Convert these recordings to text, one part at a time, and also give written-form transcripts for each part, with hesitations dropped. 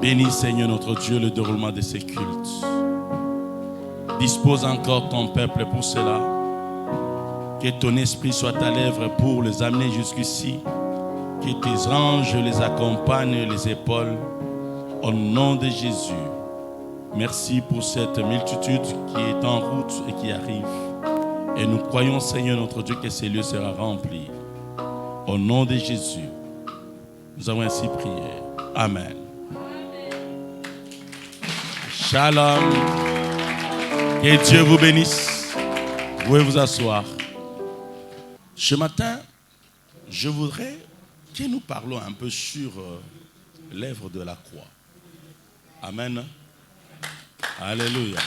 Bénis, Seigneur notre Dieu, le déroulement de ces cultes. Dispose encore ton peuple pour cela. Que ton esprit soit à l'œuvre pour les amener jusqu'ici. Que tes anges les accompagnent, les épaules. Au nom de Jésus. Merci pour cette multitude qui est en route et qui arrive. Et nous croyons, Seigneur notre Dieu, que ces lieux seront remplis. Au nom de Jésus, nous avons ainsi prié. Amen. Shalom. Que Dieu vous bénisse. Vous pouvez vous asseoir. Ce matin, je voudrais que nous parlons un peu sur l'œuvre de la croix. Amen. Alléluia.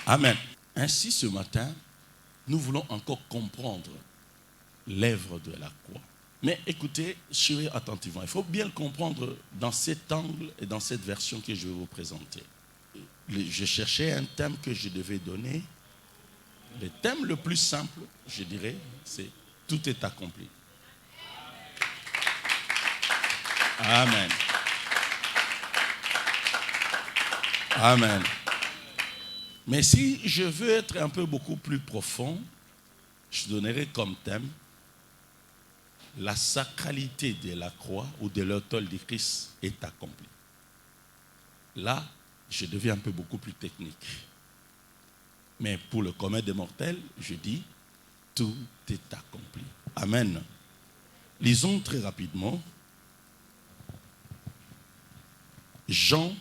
Amen. Ainsi, ce matin, nous voulons encore comprendre l'œuvre de la croix. Mais écoutez, suivez attentivement. Il faut bien le comprendre dans cet angle et dans cette version que je vais vous présenter. Je cherchais un thème que je devais donner. Le thème le plus simple, je dirais, c'est « Tout est accompli ». Amen. Amen. Mais si je veux être un peu beaucoup plus profond, je donnerai comme thème la sacralité de la croix ou de l'autel de Christ est accomplie. Là, je deviens un peu beaucoup plus technique. Mais pour le commun des mortels, je dis tout est accompli. Amen. Lisons très rapidement Jean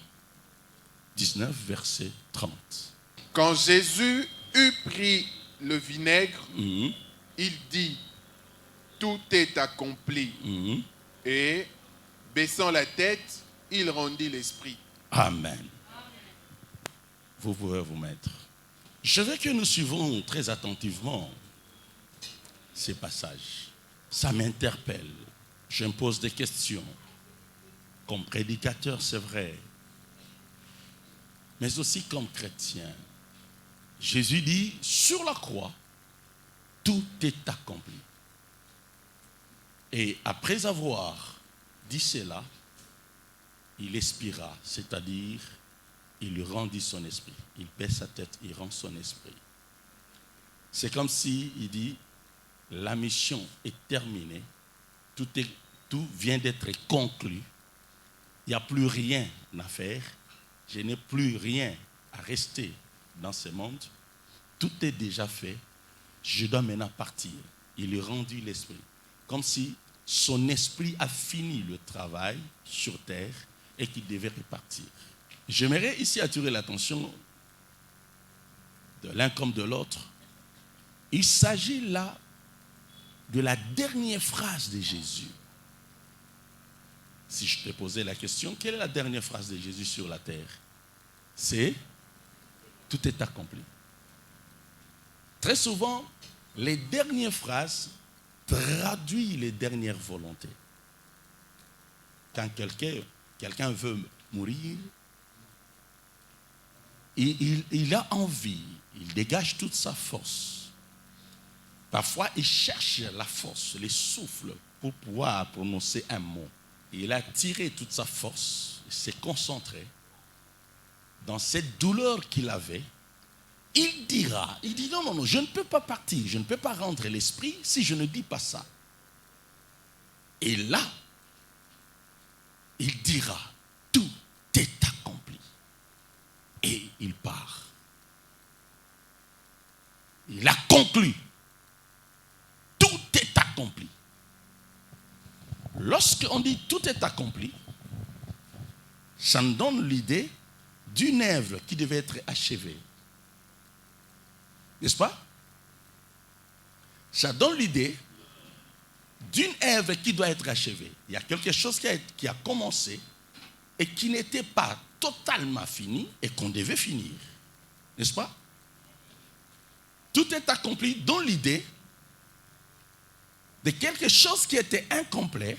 19, verset 30. Quand Jésus eut pris le vinaigre, il dit, tout est accompli. Et, baissant la tête, il rendit l'esprit. Amen. Vous pouvez vous mettre. Je veux que nous suivons très attentivement ces passages. Ça m'interpelle. Je me pose des questions. Comme prédicateur, c'est vrai. Mais aussi comme chrétien. Jésus dit, sur la croix, tout est accompli. Et après avoir dit cela, il expira, c'est-à-dire, il lui rendit son esprit. Il baisse sa tête, il rend son esprit. C'est comme s'il dit, la mission est terminée, tout vient d'être conclu, il n'y a plus rien à faire, je n'ai plus rien à rester dans ce monde, tout est déjà fait, je dois maintenant partir. Il lui rendit l'esprit, comme si son esprit a fini le travail sur terre et qu'il devait repartir. J'aimerais ici attirer l'attention de l'un comme de l'autre. Il s'agit là de la dernière phrase de Jésus. Si je te posais la question, quelle est la dernière phrase de Jésus sur la terre? C'est « Tout est accompli ». Très souvent, les dernières phrases traduisent les dernières volontés. Quand quelqu'un veut mourir, il a envie, il dégage toute sa force. Parfois, il cherche la force, le souffle pour pouvoir prononcer un mot. Il a tiré toute sa force, il s'est concentré dans cette douleur qu'il avait. Il dit non, je ne peux pas partir, je ne peux pas rendre l'esprit si je ne dis pas ça. Et là, il dira, tout est accompli. Et il part. Il a conclu. Tout est accompli. Lorsqu'on dit tout est accompli, ça nous donne l'idée d'une œuvre qui devait être achevée. N'est-ce pas? Ça donne l'idée d'une œuvre qui doit être achevée. Il y a quelque chose qui a commencé et qui n'était pas totalement fini et qu'on devait finir. N'est-ce pas? Tout est accompli dans l'idée de quelque chose qui était incomplet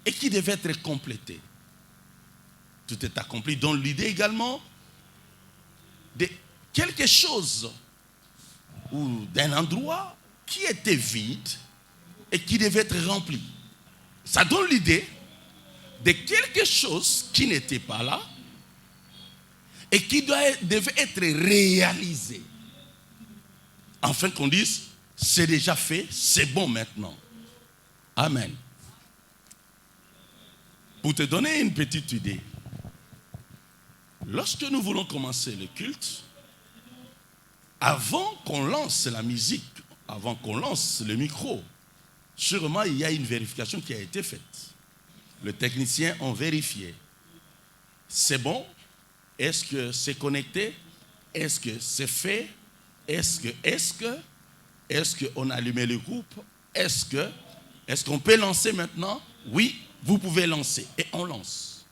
et qui devait être complété. Tout est accompli dans l'idée également de quelque chose ou d'un endroit qui était vide et qui devait être rempli. Ça donne l'idée de quelque chose qui n'était pas là et qui devait être réalisé. Afin qu'on dise, c'est déjà fait, c'est bon maintenant. Amen. Pour te donner une petite idée, lorsque nous voulons commencer le culte, avant qu'on lance la musique, avant qu'on lance le micro, sûrement il y a une vérification qui a été faite. Les techniciens ont vérifié. C'est bon? Est-ce que c'est connecté? Est-ce que c'est fait? Est-ce qu'on a allumé le groupe? Est-ce qu'on peut lancer maintenant? Oui, vous pouvez lancer. Et on lance.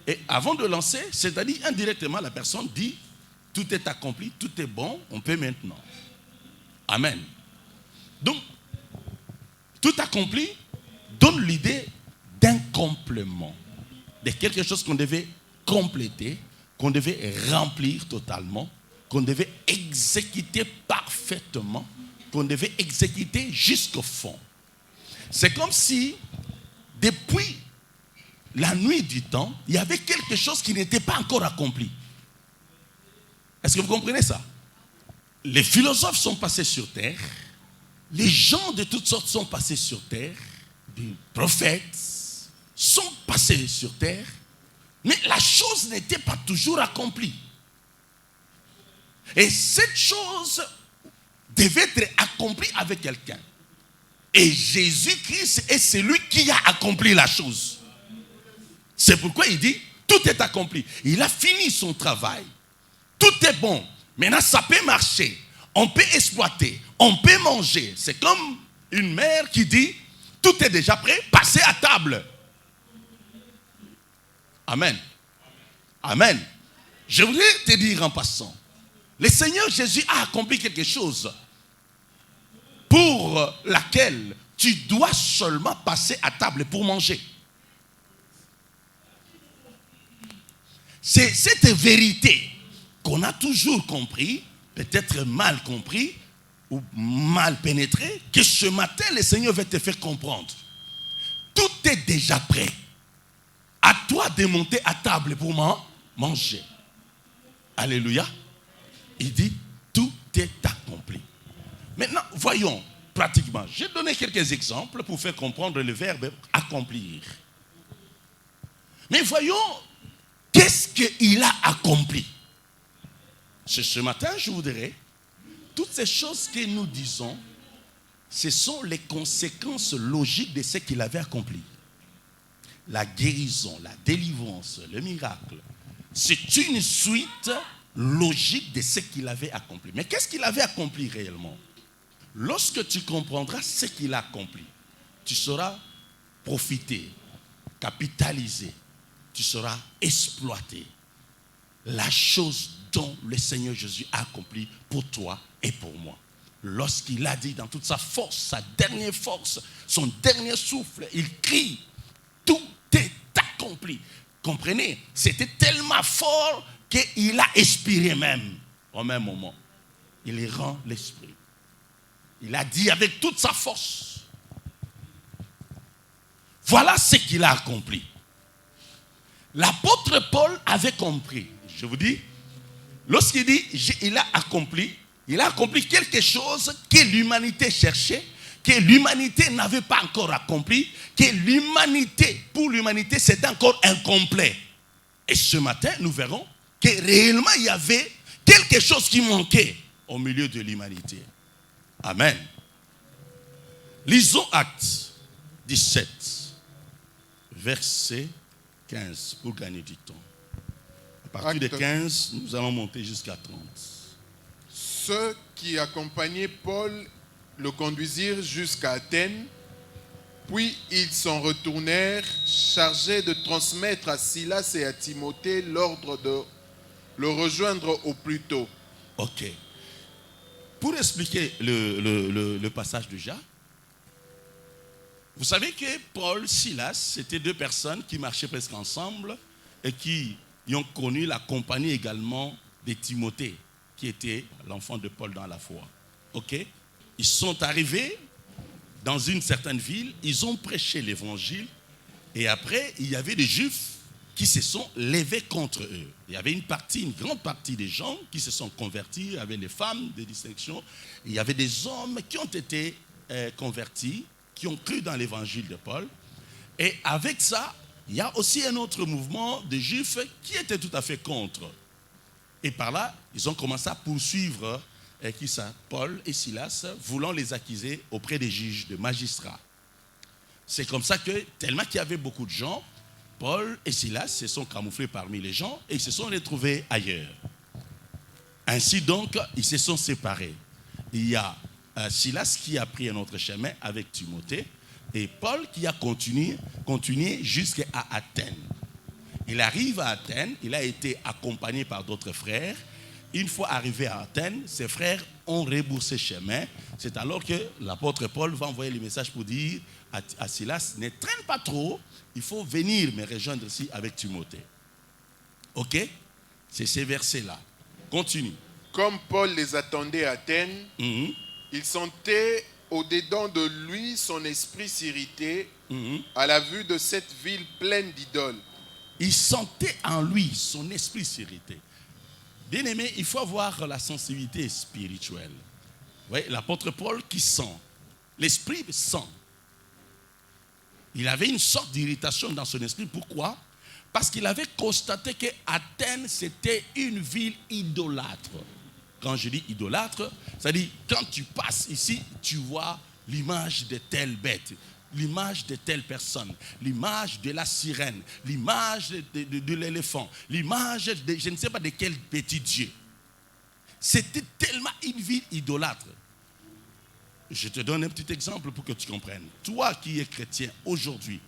Et avant de lancer, c'est-à-dire indirectement, la personne dit, tout est accompli, tout est bon, on peut maintenant. Amen. Donc, tout accompli donne l'idée d'un complément, de quelque chose qu'on devait compléter, qu'on devait remplir totalement, qu'on devait exécuter parfaitement, qu'on devait exécuter jusqu'au fond. C'est comme si, depuis la nuit du temps, il y avait quelque chose qui n'était pas encore accompli. Est-ce que vous comprenez ça? Les philosophes sont passés sur terre, les gens de toutes sortes sont passés sur terre, des prophètes sont passés sur terre, mais la chose n'était pas toujours accomplie. Et cette chose devait être accomplie avec quelqu'un. Et Jésus-Christ est celui qui a accompli la chose. C'est pourquoi il dit, tout est accompli. Il a fini son travail. Tout est bon. Maintenant, ça peut marcher. On peut exploiter. On peut manger. C'est comme une mère qui dit, tout est déjà prêt, passez à table. Amen. Amen. Je voudrais te dire en passant, le Seigneur Jésus a accompli quelque chose pour laquelle tu dois seulement passer à table pour manger. C'est cette vérité qu'on a toujours compris, peut-être mal compris ou mal pénétré, que ce matin le Seigneur va te faire comprendre. Tout est déjà prêt. À toi de monter à table pour manger. Alléluia. Il dit, tout est accompli. Maintenant, voyons pratiquement. J'ai donné quelques exemples pour faire comprendre le verbe accomplir. Mais voyons, qu'est-ce qu'il a accompli? Ce matin, je voudrais, toutes ces choses que nous disons, ce sont les conséquences logiques de ce qu'il avait accompli. La guérison, la délivrance, le miracle, c'est une suite logique de ce qu'il avait accompli. Mais qu'est-ce qu'il avait accompli réellement? Lorsque tu comprendras ce qu'il a accompli, tu sauras profiter, capitaliser, tu sauras exploiter la chose dont le Seigneur Jésus a accompli pour toi et pour moi. Lorsqu'il a dit dans toute sa force, sa dernière force, son dernier souffle, il crie, tout est accompli. Comprenez, c'était tellement fort qu'il a expiré même au même moment. Il rend l'esprit. Il a dit avec toute sa force. Voilà ce qu'il a accompli. L'apôtre Paul avait compris. Je vous dis, lorsqu'il dit il a accompli quelque chose que l'humanité cherchait, que l'humanité n'avait pas encore accompli, que pour l'humanité, c'était encore incomplet. Et ce matin, nous verrons que réellement, il y avait quelque chose qui manquait au milieu de l'humanité. Amen. Lisons Actes 17, verset 15, pour gagner du temps. À partir de 15, nous allons monter jusqu'à 30. Ceux qui accompagnaient Paul le conduisirent jusqu'à Athènes, puis ils s'en retournèrent chargés de transmettre à Silas et à Timothée l'ordre de le rejoindre au plus tôt. Ok. Pour expliquer le passage déjà, vous savez que Paul, Silas, c'était deux personnes qui marchaient presque ensemble et qui ont connu la compagnie également de Timothée, qui était l'enfant de Paul dans la foi. Ok? Ils sont arrivés dans une certaine ville, ils ont prêché l'évangile et après, il y avait des Juifs qui se sont levés contre eux. Il y avait une grande partie des gens qui se sont convertis, il y avait les femmes de distinction, il y avait des hommes qui ont été convertis, qui ont cru dans l'évangile de Paul. Et avec ça, il y a aussi un autre mouvement de Juifs qui étaient tout à fait contre. Et par là, ils ont commencé à poursuivre Paul et Silas, voulant les accuser auprès des juges, des magistrats. C'est comme ça que, tellement qu'il y avait beaucoup de gens, Paul et Silas se sont camouflés parmi les gens et ils se sont retrouvés ailleurs. Ainsi donc, ils se sont séparés. Il y a Silas qui a pris un autre chemin avec Timothée et Paul qui a continué jusqu'à Athènes. Il arrive à Athènes, il a été accompagné par d'autres frères. Une fois arrivé à Athènes, ses frères ont rebroussé chemin. C'est alors que l'apôtre Paul va envoyer le message pour dire à Silas, ne traîne pas trop, il faut venir me rejoindre ici avec Timothée. Ok? C'est ces versets-là. Continue. Comme Paul les attendait à Athènes, il sentait au-dedans de lui son esprit s'irriter à la vue de cette ville pleine d'idoles. Il sentait en lui son esprit s'irriter. Bien aimé, il faut avoir la sensibilité spirituelle. Oui, l'apôtre Paul qui sent. L'esprit sent. Il avait une sorte d'irritation dans son esprit. Pourquoi? Parce qu'il avait constaté qu'Athènes, c'était une ville idolâtre. Quand je dis idolâtre, c'est-à-dire quand tu passes ici, tu vois l'image de telle bête, l'image de telle personne, l'image de la sirène, l'image de l'éléphant, l'image de je ne sais pas de quel petit dieu. C'était tellement une ville idolâtre. Je te donne un petit exemple pour que tu comprennes. Toi qui es chrétien aujourd'hui,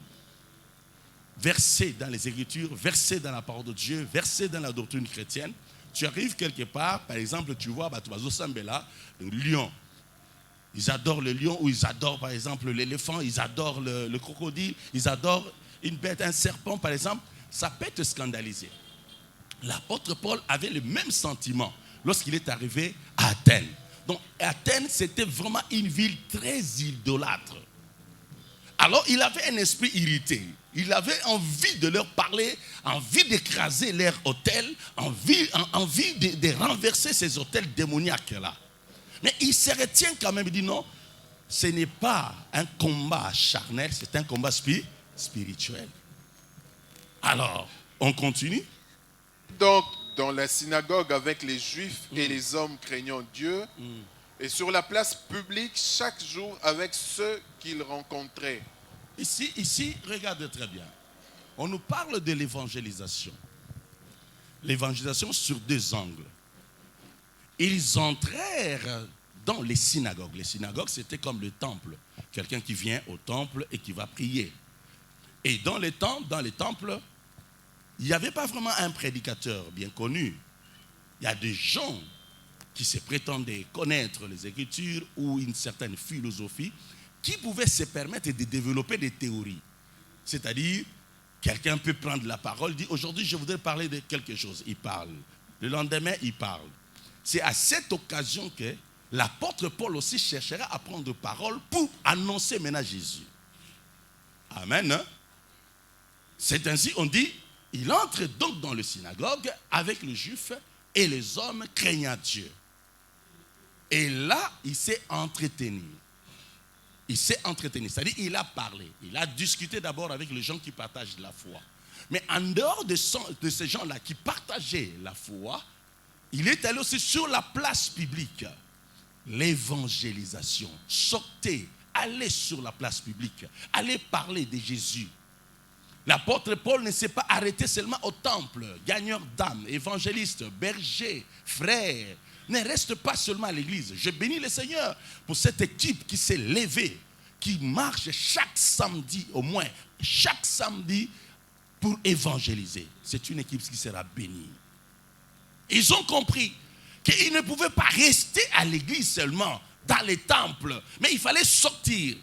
versé dans les Écritures, versé dans la parole de Dieu, versé dans la doctrine chrétienne, tu arrives quelque part, par exemple, tu vois, tu vas au Sambela, un lion. Ils adorent le lion ou ils adorent, par exemple, l'éléphant, ils adorent le crocodile, ils adorent une bête, un serpent, par exemple. Ça peut te scandaliser. L'apôtre Paul avait le même sentiment lorsqu'il est arrivé à Athènes. Donc, Athènes, c'était vraiment une ville très idolâtre. Alors, il avait un esprit irrité. Il avait envie de leur parler, envie d'écraser leur hôtel, envie de renverser ces hôtels démoniaques-là. Mais il se retient quand même, il dit non, ce n'est pas un combat charnel, c'est un combat spirituel. Alors, on continue. Donc, dans la synagogue avec les Juifs et les hommes craignant Dieu, et sur la place publique chaque jour avec ceux qu'ils rencontraient. Ici, regardez très bien. On nous parle de l'évangélisation. L'évangélisation sur deux angles. Ils entrèrent dans les synagogues. Les synagogues, c'était comme le temple. Quelqu'un qui vient au temple et qui va prier. Et dans les temples, il n'y avait pas vraiment un prédicateur bien connu. Il y a des gens qui se prétendaient connaître les Écritures ou une certaine philosophie qui pouvaient se permettre de développer des théories. C'est-à-dire, quelqu'un peut prendre la parole, dire aujourd'hui je voudrais parler de quelque chose. Il parle. Le lendemain, il parle. C'est à cette occasion que l'apôtre Paul aussi cherchera à prendre parole pour annoncer maintenant Jésus. Amen. Hein? C'est ainsi, on dit, il entre donc dans le synagogue avec les Juifs et les hommes craignant Dieu. Et là, il s'est entretenu. Il s'est entretenu, c'est-à-dire il a parlé. Il a discuté d'abord avec les gens qui partagent la foi. Mais en dehors de ces gens-là qui partageaient la foi, il est allé aussi sur la place publique. L'évangélisation. Sortez, allez sur la place publique. Allez parler de Jésus. L'apôtre Paul ne s'est pas arrêté seulement au temple. Gagneur d'âmes, évangéliste, berger, frère. Ne reste pas seulement à l'église. Je bénis le Seigneur pour cette équipe qui s'est levée, qui marche chaque samedi, au moins chaque samedi, pour évangéliser. C'est une équipe qui sera bénie. Ils ont compris qu'ils ne pouvaient pas rester à l'église seulement, dans les temples, mais il fallait sortir.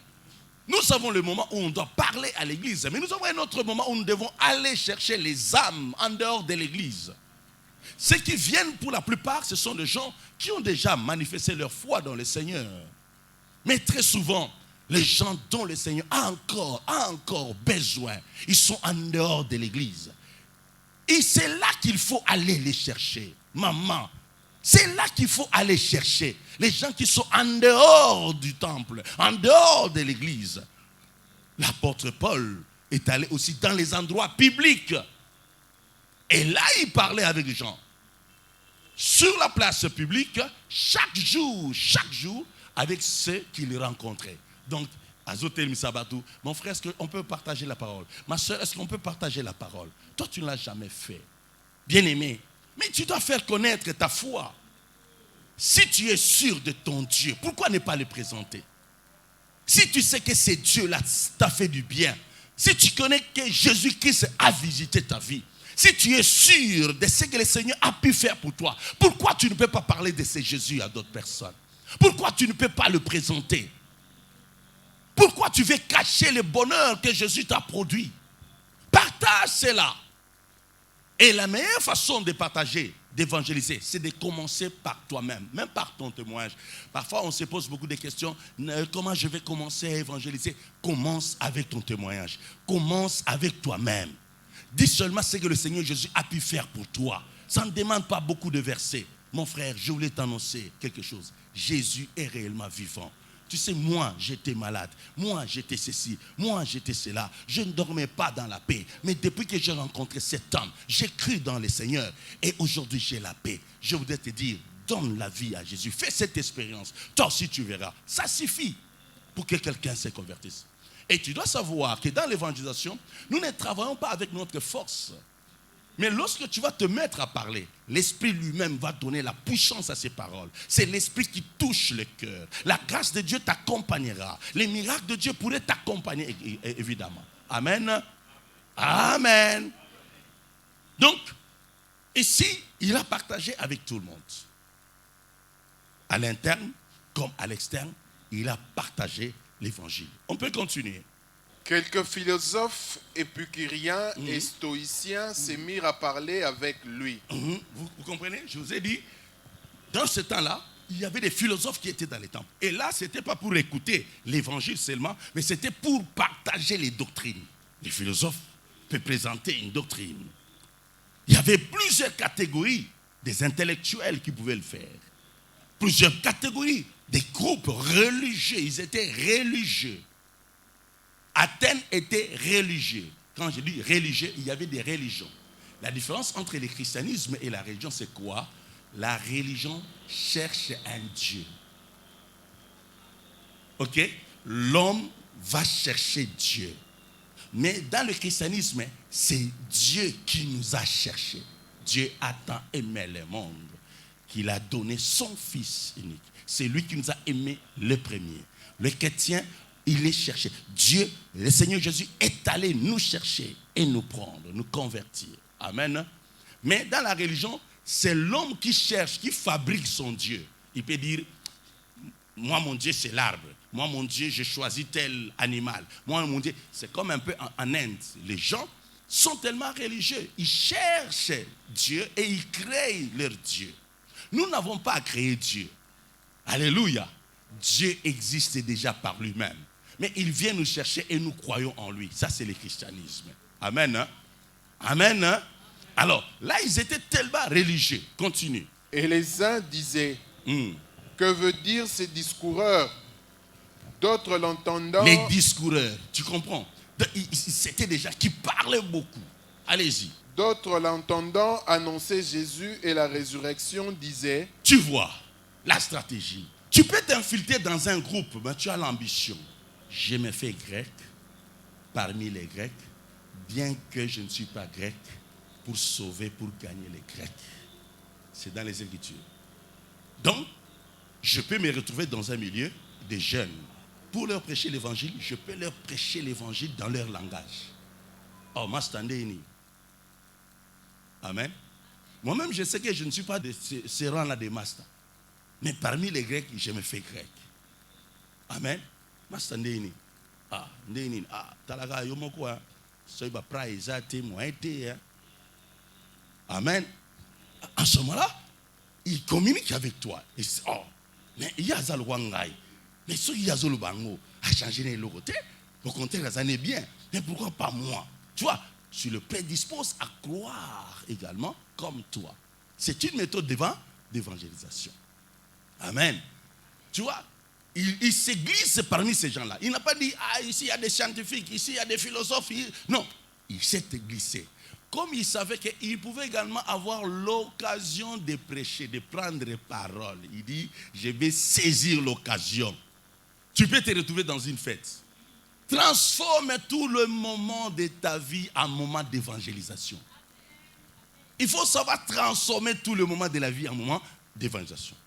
Nous avons le moment où on doit parler à l'église, mais nous avons un autre moment où nous devons aller chercher les âmes en dehors de l'église. Ceux qui viennent pour la plupart, ce sont des gens qui ont déjà manifesté leur foi dans le Seigneur. Mais très souvent, les gens dont le Seigneur a encore besoin, ils sont en dehors de l'église. Et c'est là qu'il faut aller les chercher. Maman, c'est là qu'il faut aller chercher. Les gens qui sont en dehors du temple, en dehors de l'église. L'apôtre Paul est allé aussi dans les endroits publics. Et là, il parlait avec les gens. Sur la place publique, chaque jour, avec ceux qu'il rencontrait. Donc, Azotel Misabatou, mon frère, est-ce qu'on peut partager la parole? Ma soeur, est-ce qu'on peut partager la parole? Toi, tu ne l'as jamais fait. Bien-aimé, mais tu dois faire connaître ta foi. Si tu es sûr de ton Dieu, pourquoi ne pas le présenter? Si tu sais que ce Dieu-là t'a fait du bien, si tu connais que Jésus-Christ a visité ta vie, si tu es sûr de ce que le Seigneur a pu faire pour toi, pourquoi tu ne peux pas parler de ce Jésus à d'autres personnes? Pourquoi tu ne peux pas le présenter? Pourquoi tu veux cacher le bonheur que Jésus t'a produit? Partage cela. Et la meilleure façon de partager, d'évangéliser, c'est de commencer par toi-même, même par ton témoignage. Parfois, on se pose beaucoup de questions. Comment je vais commencer à évangéliser? Commence avec ton témoignage. Commence avec toi-même. Dis seulement ce que le Seigneur Jésus a pu faire pour toi. Ça ne demande pas beaucoup de versets. Mon frère, je voulais t'annoncer quelque chose. Jésus est réellement vivant. Tu sais, moi, j'étais malade. Moi, j'étais ceci. Moi, j'étais cela. Je ne dormais pas dans la paix. Mais depuis que j'ai rencontré cet homme, j'ai cru dans le Seigneur. Et aujourd'hui, j'ai la paix. Je voudrais te dire, donne la vie à Jésus. Fais cette expérience. Toi aussi, tu verras. Ça suffit pour que quelqu'un se convertisse. Et tu dois savoir que dans l'évangélisation, nous ne travaillons pas avec notre force. Mais lorsque tu vas te mettre à parler, l'Esprit lui-même va donner la puissance à ces paroles. C'est l'Esprit qui touche le cœur. La grâce de Dieu t'accompagnera. Les miracles de Dieu pourraient t'accompagner, évidemment. Amen. Amen. Donc, ici, il a partagé avec tout le monde. À l'interne comme à l'externe, il a partagé l'évangile. On peut continuer. Quelques philosophes épicuriens et stoïciens se mirent à parler avec lui. Vous comprenez? Je vous ai dit, dans ce temps-là, il y avait des philosophes qui étaient dans les temples. Et là, ce n'était pas pour écouter l'évangile seulement, mais c'était pour partager les doctrines. Les philosophes peuvent présenter une doctrine. Il y avait plusieurs catégories des intellectuels qui pouvaient le faire. Plusieurs catégories des groupes religieux. Ils étaient religieux. Athènes était religieux. Quand je dis religieux, il y avait des religions. La différence entre le christianisme et la religion, c'est quoi? La religion cherche un Dieu. Ok? L'homme va chercher Dieu. Mais dans le christianisme, c'est Dieu qui nous a cherchés. Dieu a tant aimé le monde qu'il a donné son Fils unique. C'est lui qui nous a aimés le premier. Le chrétien, il est cherché. Dieu, le Seigneur Jésus est allé nous chercher et nous prendre, nous convertir. Amen. Mais dans la religion, c'est l'homme qui cherche, qui fabrique son Dieu. Il peut dire, moi mon Dieu c'est l'arbre. Moi mon Dieu j'ai choisi tel animal. Moi mon Dieu, c'est comme un peu en Inde. Les gens sont tellement religieux. Ils cherchent Dieu et ils créent leur Dieu. Nous n'avons pas à créer Dieu. Alléluia. Dieu existe déjà par lui-même. Mais il vient nous chercher et nous croyons en lui. Ça, c'est le christianisme. Amen. Hein? Amen. Hein? Alors, là, ils étaient tellement religieux. Continue. Et les uns disaient, que veut dire ces discoureurs? D'autres l'entendant... Les discoureurs, tu comprends? C'était des gens qui parlaient beaucoup. Allez-y. D'autres l'entendant annoncer Jésus et la résurrection disaient... Tu vois, la stratégie. Tu peux t'infiltrer dans un groupe, mais tu as l'ambition. Je me fais grec parmi les Grecs, bien que je ne suis pas grec, pour sauver, pour gagner les Grecs. C'est dans les Écritures. Donc, je peux me retrouver dans un milieu de jeunes. Pour leur prêcher l'évangile, je peux leur prêcher l'évangile dans leur langage. Oh, Mastandéni. Amen. Moi-même, je sais que je ne suis pas de ce rang-là de Master. Mais parmi les Grecs, je me fais grec. Amen. Master Ndéni. Ah, Ndéni. Ah, talaga yomoko. Soyba praizate moite. Amen. En ce moment-là, il communique avec toi. Et oh, mais il y a Zalwangai. Mais ce qu'il y a Zolubango. à changer les côtés. Au contraire, ça n'est bien. Mais pourquoi pas moi? Tu vois, je le prédispose à croire également comme toi. C'est une méthode d'évangélisation. Amen. Tu vois, il se glisse parmi ces gens-là. Il n'a pas dit, ici il y a des scientifiques, ici il y a des philosophes. Non, il s'est glissé. Comme il savait qu'il pouvait également avoir l'occasion de prêcher, de prendre parole. Il dit, je vais saisir l'occasion. Tu peux te retrouver dans une fête. Transforme tout le moment de ta vie en moment d'évangélisation. Il faut savoir transformer tout le moment de la vie en moment d'évangélisation.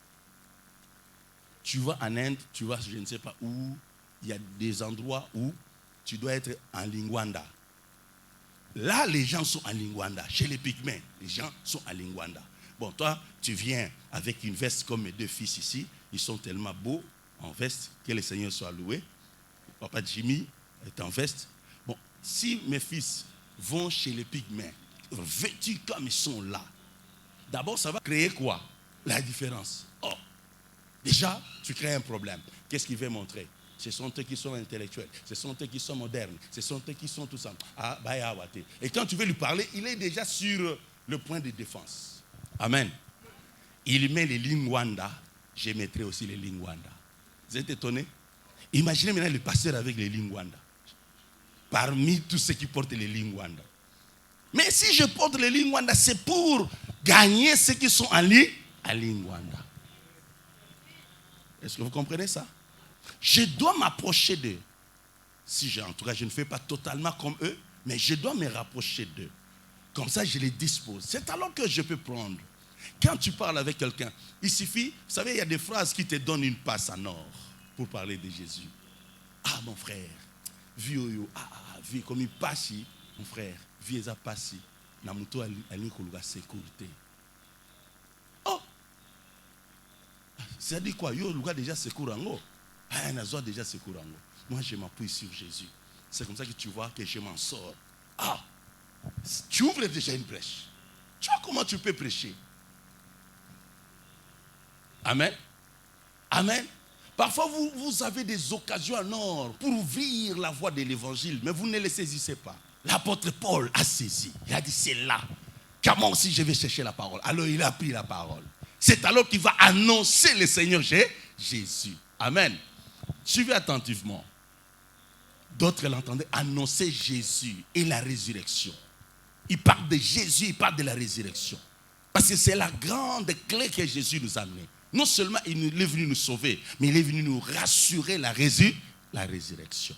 Tu vas en Inde, tu vas je ne sais pas où, il y a des endroits où tu dois être en Lingwanda. Là, les gens sont en Lingwanda. Chez les Pygmées, les gens sont en Lingwanda. Bon, toi, tu viens avec une veste comme mes deux fils ici. Ils sont tellement beaux en veste. Que le Seigneur soit loué. Papa Jimmy est en veste. Bon, si mes fils vont chez les Pygmées, vêtus comme ils sont là, d'abord, ça va créer quoi? La différence. Oh, déjà, tu crées un problème. Qu'est-ce qu'il veut montrer? Ce sont eux qui sont intellectuels, ce sont eux qui sont modernes, ce sont eux qui sont tout ça. Et quand tu veux lui parler, il est déjà sur le point de défense. Amen. Il met les Lingwanda, je mettrai aussi les Lingwanda. Vous êtes étonnés? Imaginez maintenant le pasteur avec les Lingwanda. Parmi tous ceux qui portent les Lingwanda. Mais si je porte les Lingwanda, c'est pour gagner ceux qui sont en Lingwanda. Est-ce que vous comprenez ça? Je dois m'approcher d'eux. En tout cas, je ne fais pas totalement comme eux, mais je dois me rapprocher d'eux. Comme ça, je les dispose. C'est alors que je peux prendre. Quand tu parles avec quelqu'un, il suffit, vous savez, il y a des phrases qui te donnent une passe en or pour parler de Jésus. Ah, mon frère, vieux, vieux, comme il passe, mon frère, vieux, ça passe, namuto alikoluga sécurité. Oh! C'est-à-dire quoi? Yo, le gars déjà secourango. Déjà secourango. Moi, je m'appuie sur Jésus. C'est comme ça que tu vois que je m'en sors. Ah! Tu ouvres déjà une brèche. Tu vois comment tu peux prêcher? Amen. Amen. Parfois, vous avez des occasions en or pour ouvrir la voie de l'évangile, mais vous ne les saisissez pas. L'apôtre Paul a saisi. Il a dit, c'est là. Comment aussi je vais chercher la parole? Alors, il a pris la parole. C'est alors qu'il va annoncer le Seigneur Jésus. Amen. Suivez attentivement. D'autres l'entendaient annoncer Jésus et la résurrection. Il parle de Jésus, il parle de la résurrection. Parce que c'est la grande clé que Jésus nous a amenée. Non seulement il est venu nous sauver, mais il est venu nous rassurer la résurrection.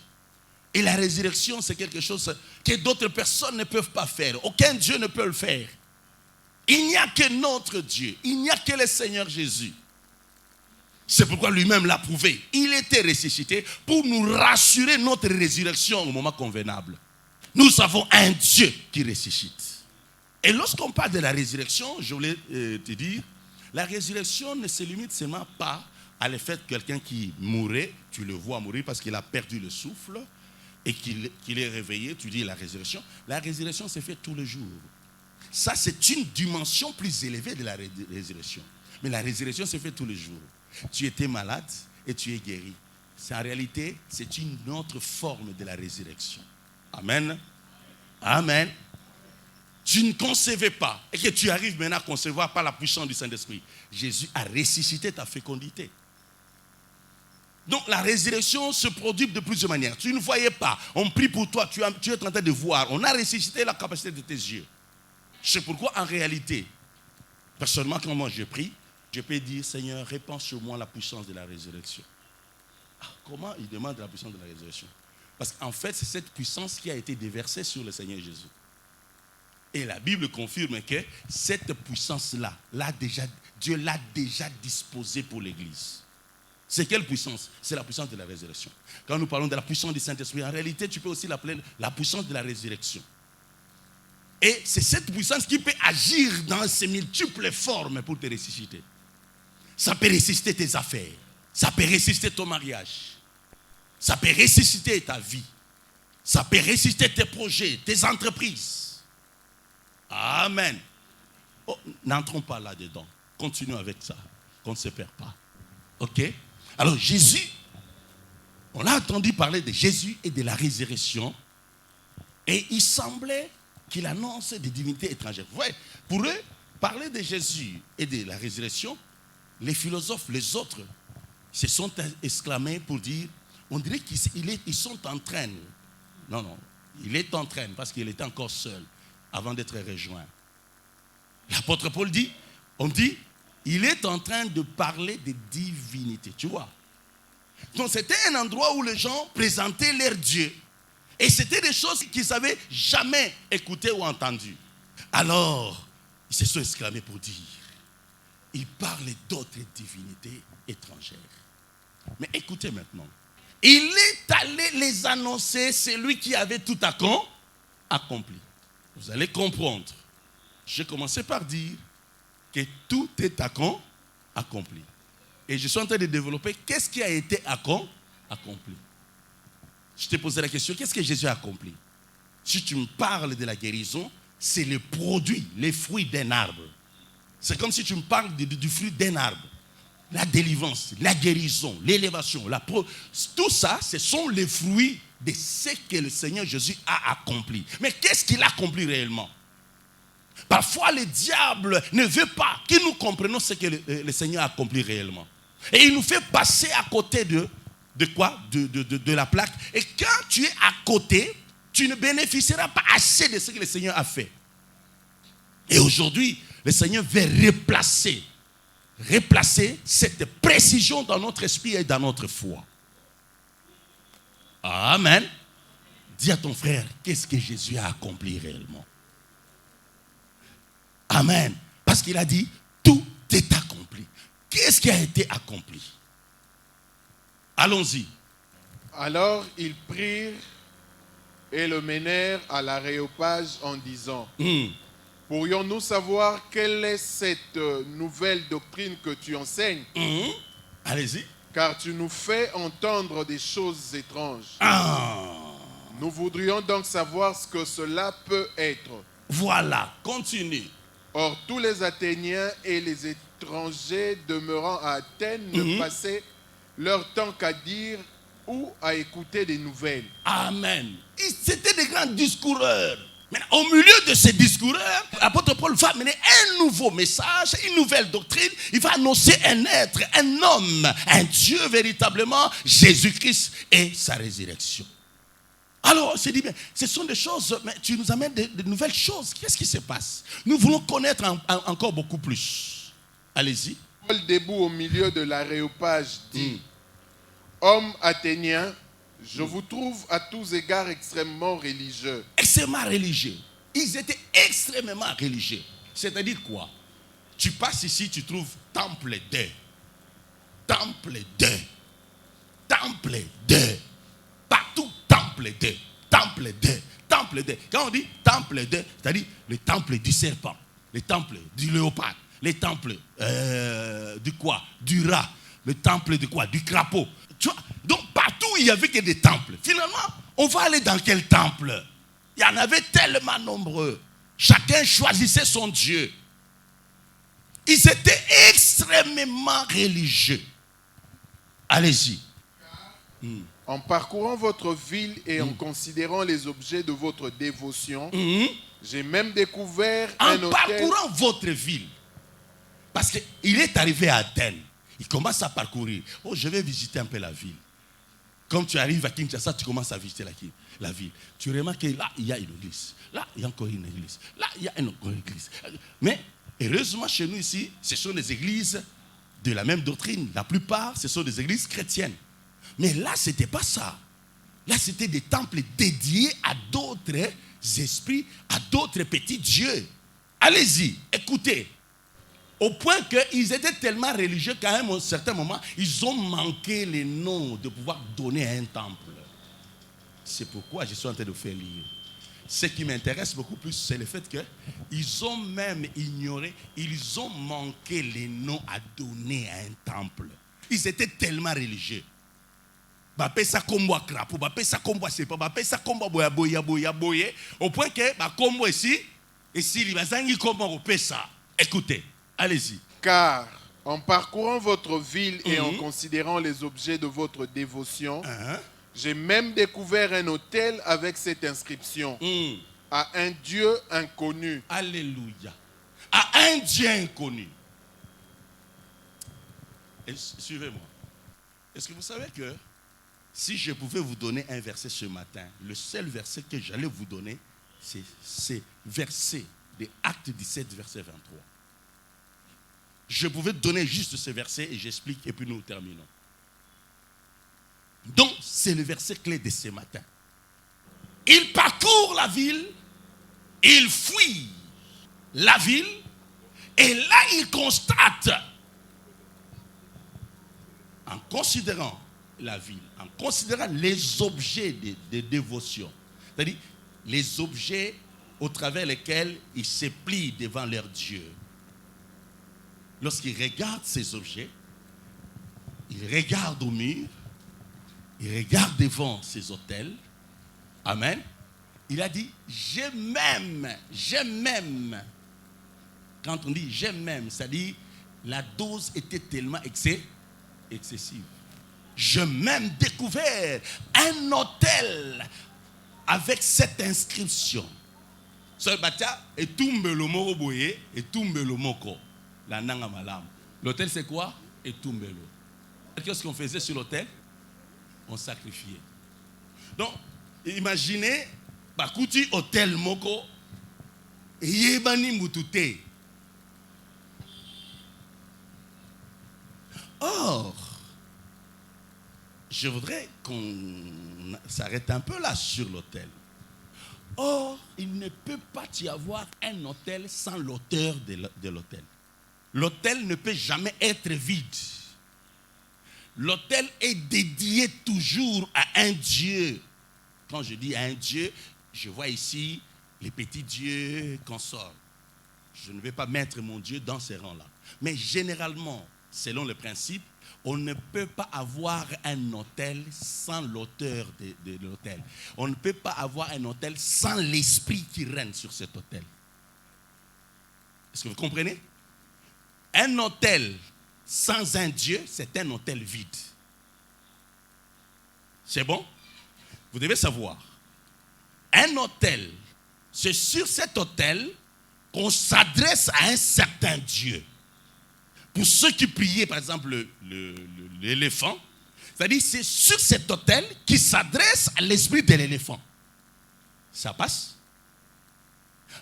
Et la résurrection, c'est quelque chose que d'autres personnes ne peuvent pas faire. Aucun Dieu ne peut le faire. Il n'y a que notre Dieu. Il n'y a que le Seigneur Jésus. C'est pourquoi lui-même l'a prouvé. Il était ressuscité pour nous rassurer notre résurrection au moment convenable. Nous avons un Dieu qui ressuscite. Et lorsqu'on parle de la résurrection, je voulais te dire, la résurrection ne se limite seulement pas à le fait que quelqu'un qui mourait, tu le vois mourir parce qu'il a perdu le souffle et qu'il est réveillé, tu dis la résurrection. La résurrection se fait tous les jours. Ça, c'est une dimension plus élevée de la résurrection. Mais la résurrection se fait tous les jours. Tu étais malade et tu es guéri. En réalité, c'est une autre forme de la résurrection. Amen. Amen. Tu ne concevais pas et que tu arrives maintenant à concevoir par la puissance du Saint-Esprit. Jésus a ressuscité ta fécondité. Donc la résurrection se produit de plusieurs manières. Tu ne voyais pas. On prie pour toi, tu es en train de voir. On a ressuscité la capacité de tes yeux. C'est pourquoi en réalité, personnellement quand moi je prie, je peux dire Seigneur, répands sur moi la puissance de la résurrection. Comment il demande la puissance de la résurrection? Parce qu'en fait, c'est cette puissance qui a été déversée sur le Seigneur Jésus. Et la Bible confirme que cette puissance-là, Dieu l'a déjà disposée pour l'Église. C'est quelle puissance? C'est la puissance de la résurrection. Quand nous parlons de la puissance du Saint-Esprit, en réalité, tu peux aussi l'appeler la puissance de la résurrection. Et c'est cette puissance qui peut agir dans ses multiples formes pour te ressusciter. Ça peut ressusciter tes affaires. Ça peut ressusciter ton mariage. Ça peut ressusciter ta vie. Ça peut ressusciter tes projets, tes entreprises. Amen. Oh, n'entrons pas là-dedans. Continuons avec ça. Qu'on ne se perd pas. Ok? Alors Jésus On a entendu parler de Jésus et de la résurrection. Et il semblait qu'il annonce des divinités étrangères. Vous voyez, pour eux, parler de Jésus et de la résurrection, les philosophes, les autres, se sont exclamés pour dire, on dirait qu'ils sont en train. Non, il est en train parce qu'il était encore seul avant d'être rejoint. L'apôtre Paul dit, il est en train de parler de divinité, tu vois. Donc c'était un endroit où les gens présentaient leur Dieu. Et c'était des choses qu'ils n'avaient jamais écoutées ou entendues. Alors, ils se sont exclamés pour dire, il parle d'autres divinités étrangères. Mais écoutez maintenant, il est allé les annoncer, celui qui avait tout accompli. Vous allez comprendre. J'ai commencé par dire que tout est accompli. Et je suis en train de développer qu'est-ce qui a été accompli. Je t'ai posé la question, qu'est-ce que Jésus a accompli? Si tu me parles de la guérison, c'est le produit, les fruits d'un arbre. C'est comme si tu me parles du fruit d'un arbre. La délivrance, la guérison, l'élévation, tout ça, ce sont les fruits de ce que le Seigneur Jésus a accompli. Mais qu'est-ce qu'il a accompli réellement? Parfois, le diable ne veut pas que nous comprenions ce que le Seigneur a accompli réellement. Et il nous fait passer à côté de quoi? De la plaque. Et quand tu es à côté, tu ne bénéficieras pas assez de ce que le Seigneur a fait. Et aujourd'hui, le Seigneur veut replacer cette précision dans notre esprit et dans notre foi. Amen. Dis à ton frère, qu'est-ce que Jésus a accompli réellement? Amen. Parce qu'il a dit, tout est accompli. Qu'est-ce qui a été accompli? Allons-y. Alors ils prirent et le menèrent à l'aréopage en disant, pourrions-nous savoir quelle est cette nouvelle doctrine que tu enseignes? Allez-y. Car tu nous fais entendre des choses étranges. Nous voudrions donc savoir ce que cela peut être. Voilà, continue. Or, tous les Athéniens et les étrangers demeurant à Athènes ne passaient leur temps qu'à dire ou à écouter des nouvelles. Amen. C'était des grands discoureurs. Mais au milieu de ces discoureurs, l'apôtre Paul va amener un nouveau message, une nouvelle doctrine. Il va annoncer un être, un homme, un Dieu véritablement, Jésus-Christ et sa résurrection. Alors, on s'est dit, ce sont des choses, mais tu nous amènes de nouvelles choses. Qu'est-ce qui se passe? Nous voulons connaître encore beaucoup plus. Allez-y. Paul, debout au milieu de l'aréopage, dit, hommes athéniens, je vous trouve à tous égards extrêmement religieux. Extrêmement religieux. Ils étaient extrêmement religieux. C'est-à-dire quoi? Tu passes ici, tu trouves temple de. Temple de. Temple de. Partout, temple de. Temple de. Temple de. Quand on dit temple de, c'est-à-dire le temple du serpent, le temple du léopard, le temple du quoi? Du rat, le temple de quoi? Du crapaud. Tu vois? Donc partout il n'y avait que des temples. Finalement, on va aller dans quel temple? Il y en avait tellement nombreux. Chacun choisissait son Dieu. Ils étaient extrêmement religieux. Allez-y. En parcourant votre ville et en considérant les objets de votre dévotion, j'ai même découvert un hôtel. En parcourant votre ville. Parce qu'il est arrivé à Athènes. Il commence à parcourir. Oh, je vais visiter un peu la ville. Comme tu arrives à Kinshasa, tu commences à visiter la ville. Tu remarques que là, il y a une église. Là, il y a encore une église. Là, il y a une autre église. Mais, heureusement, chez nous ici, ce sont des églises de la même doctrine. La plupart, ce sont des églises chrétiennes. Mais là, ce n'était pas ça. Là, c'était des temples dédiés à d'autres esprits, à d'autres petits dieux. Allez-y, écoutez. Au point qu'ils étaient tellement religieux qu'à un certain moment, ils ont manqué les noms de pouvoir donner à un temple. C'est pourquoi je suis en train de faire lire. Ce qui m'intéresse beaucoup plus, c'est le fait qu'ils ont même ignoré, ils ont manqué les noms à donner à un temple. Ils étaient tellement religieux. Ça combo crapaud, ça combo c'est pas, ça combo boya, au point que combo ici, il va zangi combo ça. Écoutez. Allez-y. Car En parcourant votre ville et en considérant les objets de votre dévotion, j'ai même découvert un autel avec cette inscription. À un Dieu inconnu. Alléluia. À un Dieu inconnu. Et suivez-moi. Est-ce que vous savez que si je pouvais vous donner un verset ce matin, le seul verset que j'allais vous donner, c'est ce verset des Actes 17, verset 23. Je pouvais donner juste ce verset et j'explique et puis nous terminons. Donc, c'est le verset clé de ce matin. Il parcourt la ville, il fuit la ville, et là il constate, en considérant la ville, en considérant les objets de dévotion, c'est-à-dire les objets au travers lesquels ils se plient devant leur Dieu. Lorsqu'il regarde ces objets, il regarde au mur, il regarde devant ces autels. Amen. Il a dit, j'aime même. Quand on dit j'aime même, c'est-à-dire la dose était tellement excessive. J'ai même découvert un autel avec cette inscription. L'autel c'est quoi? Qu'est-ce qu'on faisait sur l'autel? On sacrifiait. Donc, imaginez, Bakuti hôtel moko, yebani mutute. Or, je voudrais qu'on s'arrête un peu là sur l'autel. Or, il ne peut pas y avoir un autel sans l'auteur de l'autel. L'autel ne peut jamais être vide. L'autel est dédié toujours à un Dieu. Quand je dis à un Dieu, je vois ici les petits dieux consorts. Je ne vais pas mettre mon Dieu dans ces rangs-là. Mais généralement, selon le principe, on ne peut pas avoir un autel sans l'auteur de l'autel. On ne peut pas avoir un autel sans l'esprit qui règne sur cet autel. Est-ce que vous comprenez? Un autel sans un Dieu, c'est un autel vide. C'est bon? Vous devez savoir, un autel, c'est sur cet autel qu'on s'adresse à un certain Dieu. Pour ceux qui priaient, par exemple, l'éléphant, c'est-à-dire c'est sur cet autel qui s'adresse à l'esprit de l'éléphant. Ça passe?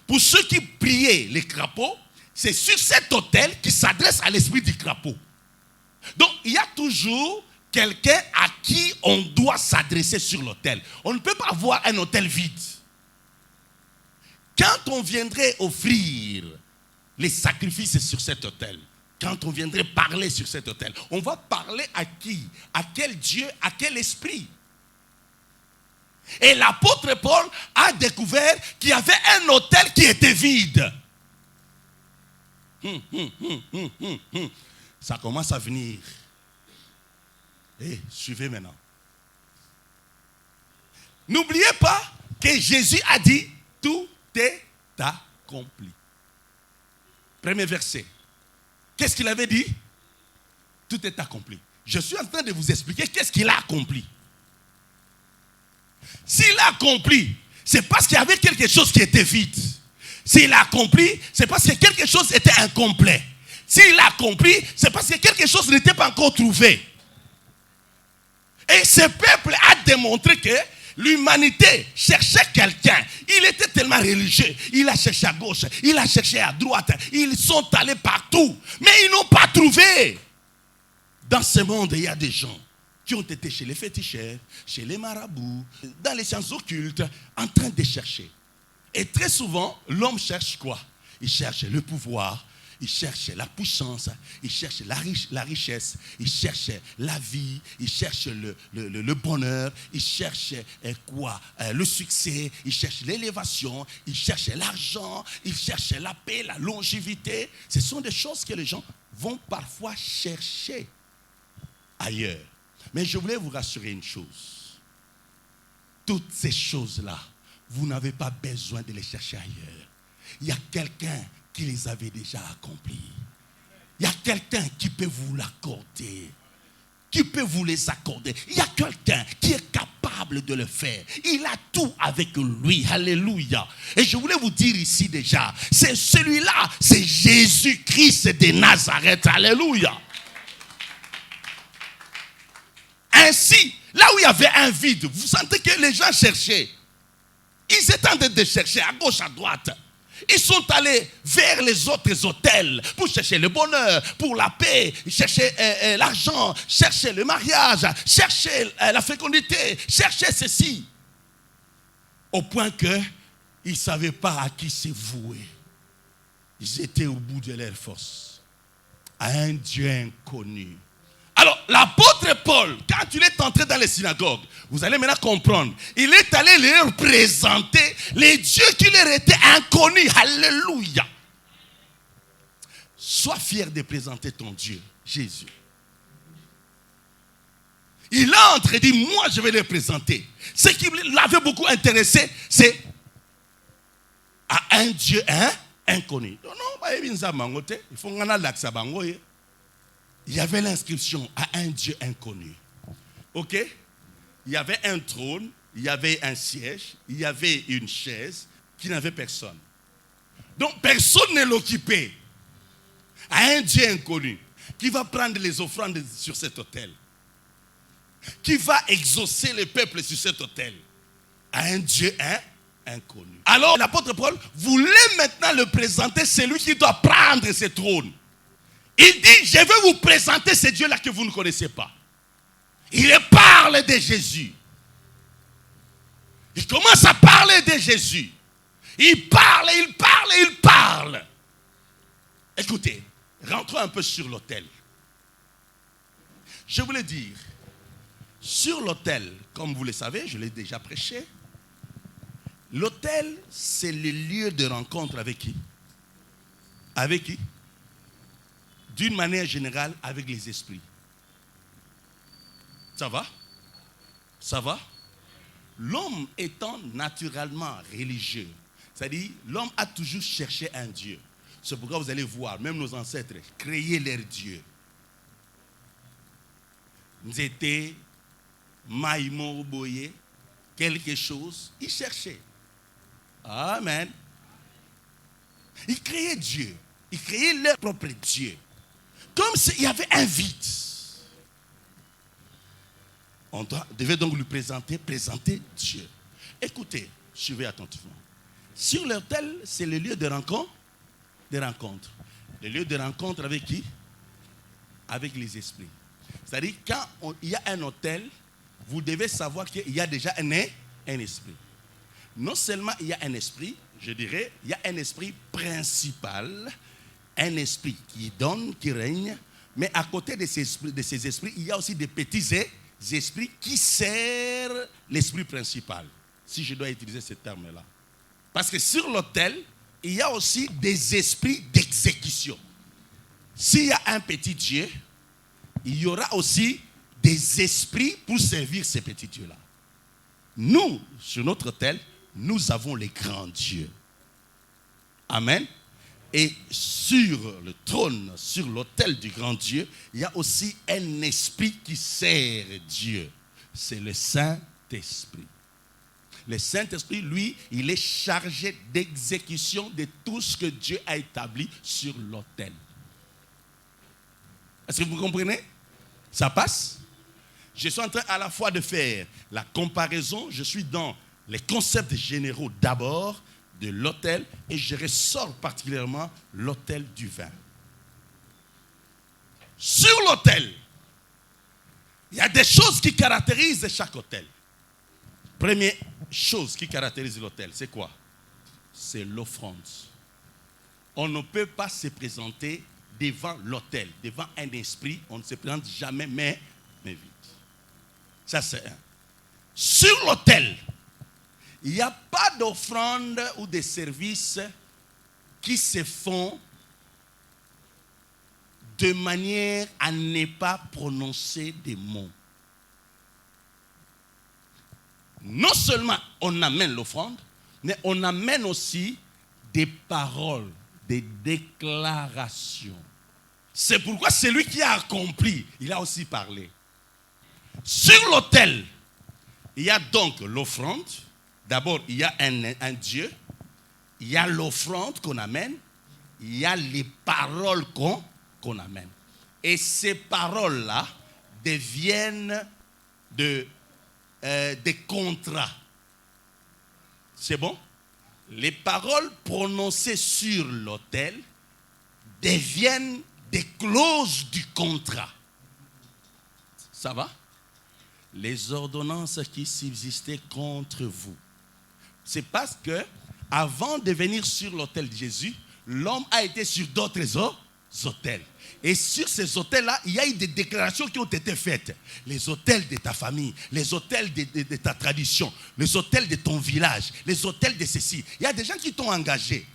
Pour ceux qui priaient les crapauds, c'est sur cet autel qui s'adresse à l'esprit du crapaud. Donc, il y a toujours quelqu'un à qui on doit s'adresser sur l'autel. On ne peut pas avoir un autel vide. Quand on viendrait offrir les sacrifices sur cet autel, quand on viendrait parler sur cet autel, on va parler à qui? À quel Dieu? À quel esprit? Et l'apôtre Paul a découvert qu'il y avait un autel qui était vide. Ça commence à venir. Suivez maintenant. N'oubliez pas que Jésus a dit, tout est accompli. Premier verset. Qu'est-ce qu'il avait dit? Tout est accompli. Je suis en train de vous expliquer qu'est-ce qu'il a accompli. S'il a accompli, c'est parce qu'il y avait quelque chose qui était vide. S'il a accompli, c'est parce que quelque chose était incomplet. S'il a accompli, c'est parce que quelque chose n'était pas encore trouvé. Et ce peuple a démontré que l'humanité cherchait quelqu'un. Il était tellement religieux. Il a cherché à gauche, il a cherché à droite. Ils sont allés partout. Mais ils n'ont pas trouvé. Dans ce monde, il y a des gens qui ont été chez les féticheurs, chez les marabouts, dans les sciences occultes, en train de chercher. Et très souvent, l'homme cherche quoi? Il cherche le pouvoir, il cherche la puissance, il cherche la richesse, il cherche la vie, il cherche le bonheur, il cherche quoi? Le succès, il cherche l'élévation, il cherche l'argent, il cherche la paix, la longévité. Ce sont des choses que les gens vont parfois chercher ailleurs. Mais je voulais vous rassurer une chose. Toutes ces choses-là, vous n'avez pas besoin de les chercher ailleurs. Il y a quelqu'un qui les avait déjà accomplies. Il y a quelqu'un qui peut vous l'accorder. Qui peut vous les accorder. Il y a quelqu'un qui est capable de le faire. Il a tout avec lui. Alléluia. Et je voulais vous dire ici déjà, c'est celui-là, c'est Jésus-Christ de Nazareth. Alléluia. Ainsi, là où il y avait un vide, vous sentez que les gens cherchaient. Ils étaient en train de chercher à gauche, à droite. Ils sont allés vers les autres hôtels pour chercher le bonheur, pour la paix, chercher l'argent, chercher le mariage, chercher la fécondité, chercher ceci. Au point qu'ils ne savaient pas à qui se vouer. Ils étaient au bout de leur force. À un Dieu inconnu. Alors, l'apôtre Paul, quand il est entré dans les synagogues, vous allez maintenant comprendre, il est allé leur présenter les dieux qui leur étaient inconnus. Alléluia. Sois fier de présenter ton Dieu, Jésus. Il entre et dit, moi je vais les présenter. Ce qui l'avait beaucoup intéressé, c'est à un Dieu inconnu. Il faut il y avait l'inscription à un Dieu inconnu. Ok? Il y avait un trône, il y avait un siège, il y avait une chaise qui n'avait personne. Donc personne ne l'occupait. À un Dieu inconnu qui va prendre les offrandes sur cet autel. Qui va exaucer le peuple sur cet autel. À un Dieu inconnu. Alors l'apôtre Paul voulait maintenant le présenter, celui qui doit prendre ce trône. Il dit, je vais vous présenter ce Dieu-là que vous ne connaissez pas. Il parle de Jésus. Il commence à parler de Jésus. Il parle, il parle, il parle. Écoutez, rentrons un peu sur l'autel. Je voulais dire, sur l'autel, comme vous le savez, je l'ai déjà prêché, l'autel, c'est le lieu de rencontre avec qui? Avec qui? D'une manière générale, avec les esprits. Ça va? Ça va? L'homme étant naturellement religieux, c'est-à-dire l'homme a toujours cherché un Dieu. C'est pourquoi vous allez voir, même nos ancêtres, créer leur Dieu. Nzete, Maïmo, Boye, quelque chose, ils cherchaient. Amen. Ils créaient Dieu. Ils créaient leur propre Dieu. Comme s'il y avait un vide. On devait donc lui présenter Dieu. Écoutez, suivez attentivement. Sur l'autel, c'est le lieu de rencontre. Le lieu de rencontre avec qui? Avec les esprits. C'est-à-dire, quand il y a un autel, vous devez savoir qu'il y a déjà un esprit. Non seulement il y a un esprit, je dirais, il y a un esprit principal, un esprit qui donne, qui règne, mais à côté de ces esprits, il y a aussi des petits esprits qui servent l'esprit principal, si je dois utiliser ce terme-là. Parce que sur l'autel, il y a aussi des esprits d'exécution. S'il y a un petit Dieu, il y aura aussi des esprits pour servir ces petits dieux-là. Nous, sur notre autel, nous avons les grands dieux. Amen. Et sur le trône, sur l'autel du grand Dieu, il y a aussi un esprit qui sert Dieu. C'est le Saint-Esprit. Le Saint-Esprit, lui, il est chargé d'exécution de tout ce que Dieu a établi sur l'autel. Est-ce que vous comprenez? Ça passe? Je suis en train à la fois de faire la comparaison, je suis dans les concepts généraux d'abord, de l'autel, et je ressors particulièrement l'autel du vin. Sur l'autel, il y a des choses qui caractérisent chaque autel. Première chose qui caractérise l'autel, c'est quoi? C'est l'offrande. On ne peut pas se présenter devant l'autel, devant un esprit, on ne se présente jamais, mais vite. Ça, c'est un. Sur l'autel, il n'y a pas d'offrande ou de services qui se font de manière à ne pas prononcer des mots. Non seulement on amène l'offrande, mais on amène aussi des paroles, des déclarations. C'est pourquoi celui qui a accompli, il a aussi parlé. Sur l'autel, il y a donc l'offrande. D'abord, il y a un Dieu. Il y a l'offrande qu'on amène. Il y a les paroles qu'on amène. Et ces paroles-là deviennent des contrats. C'est bon? Les paroles prononcées sur l'autel deviennent des clauses du contrat. Ça va? Les ordonnances qui subsistaient contre vous. C'est parce que avant de venir sur l'autel de Jésus, l'homme a été sur d'autres autels. Et sur ces autels-là, il y a eu des déclarations qui ont été faites. Les autels de ta famille, les autels de ta tradition, les autels de ton village, les autels de ceci. Il y a des gens qui t'ont engagé.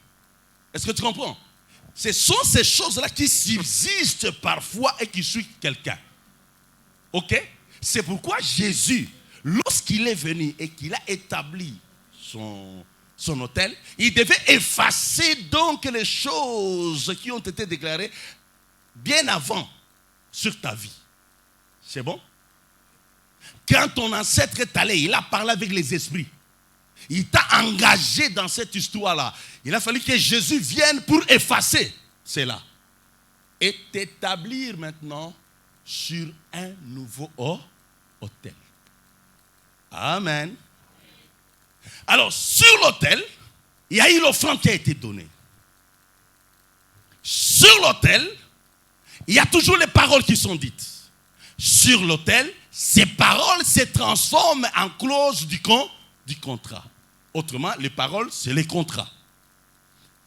Est-ce que tu comprends? Ce sont ces choses-là qui subsistent parfois et qui suivent quelqu'un. Ok? C'est pourquoi Jésus, lorsqu'il est venu et qu'il a établi son autel, il devait effacer donc les choses qui ont été déclarées bien avant sur ta vie. C'est bon? Quand ton ancêtre est allé, il a parlé avec les esprits. Il t'a engagé dans cette histoire-là. Il a fallu que Jésus vienne pour effacer cela. Et t'établir maintenant sur un nouveau autel. Amen. Alors, sur l'autel, il y a eu l'offrande qui a été donnée. Sur l'autel, il y a toujours les paroles qui sont dites. Sur l'autel, ces paroles se transforment en clauses du contrat. Autrement, les paroles, c'est les contrats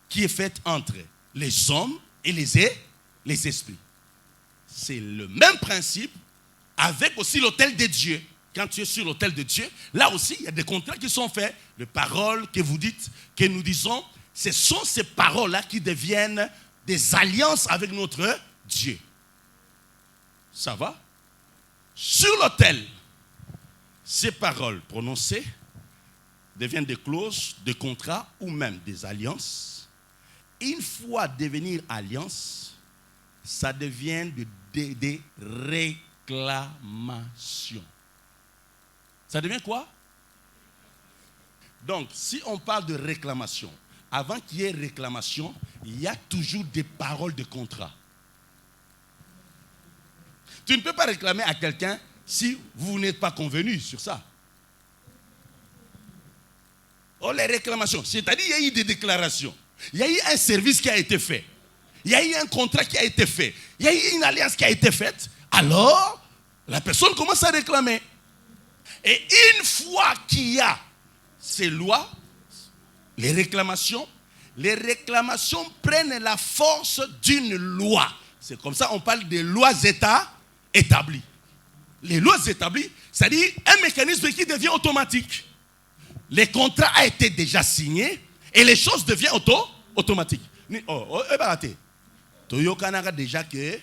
qui est fait entre les hommes et les esprits. C'est le même principe avec aussi l'autel de Dieu. Quand tu es sur l'autel de Dieu, là aussi, il y a des contrats qui sont faits. Les paroles que vous dites, que nous disons, ce sont ces paroles-là qui deviennent des alliances avec notre Dieu. Ça va? Sur l'autel, ces paroles prononcées deviennent des clauses, des contrats ou même des alliances. Une fois devenir alliance, ça devient des réclamations. Ça devient quoi? Donc, si on parle de réclamation, avant qu'il y ait réclamation, il y a toujours des paroles de contrat. Tu ne peux pas réclamer à quelqu'un si vous n'êtes pas convenu sur ça. Oh, les réclamations, c'est-à-dire il y a eu des déclarations. Il y a eu un service qui a été fait. Il y a eu un contrat qui a été fait. Il y a eu une alliance qui a été faite. Alors, la personne commence à réclamer. Et une fois qu'il y a ces lois, les réclamations prennent la force d'une loi. C'est comme ça qu'on parle des lois établies. Les lois établies, c'est-à-dire un mécanisme qui devient automatique. Le contrat a été déjà signé et les choses deviennent automatiques. Toyokanaka déjà que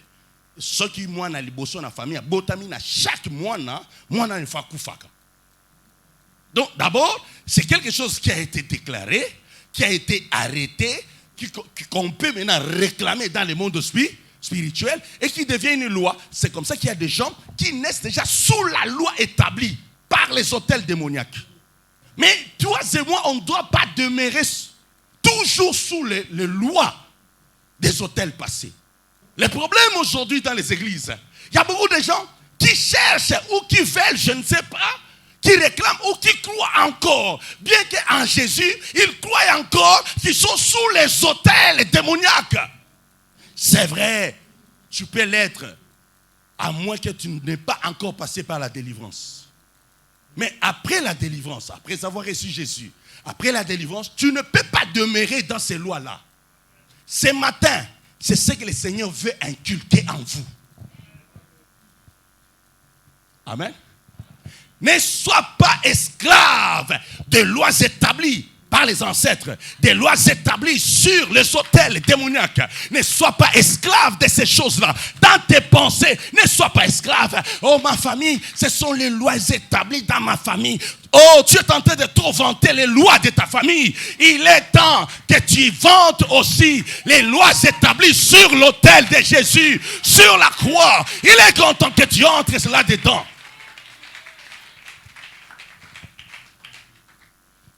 ceux qui moi na liboso na famille botami na chaque mois na ne fa kufaka. Donc d'abord, c'est quelque chose qui a été déclaré, qui a été arrêté, qu'on peut maintenant réclamer dans le monde spirituel et qui devient une loi. C'est comme ça qu'il y a des gens qui naissent déjà sous la loi établie par les autels démoniaques. Mais toi et moi, on ne doit pas demeurer toujours sous les lois des autels passés. Le problème aujourd'hui dans les églises, il y a beaucoup de gens qui cherchent ou qui veulent, je ne sais pas, qui réclament ou qui croient encore, bien qu'en Jésus, ils croient encore qu'ils sont sous les autels démoniaques. C'est vrai, tu peux l'être, à moins que tu n'aies pas encore passé par la délivrance. Mais après la délivrance, après avoir reçu Jésus, après la délivrance, tu ne peux pas demeurer dans ces lois-là. Ce matin, c'est ce que le Seigneur veut inculquer en vous. Amen. Ne sois pas esclave de lois établies par les ancêtres, des lois établies sur les autels démoniaques. Ne sois pas esclave de ces choses-là. Dans tes pensées, ne sois pas esclave. Oh, ma famille, ce sont les lois établies dans ma famille. Oh, tu es en train de trop vanter les lois de ta famille. Il est temps que tu vantes aussi les lois établies sur l'autel de Jésus, sur la croix. Il est grand temps que tu entres là-dedans.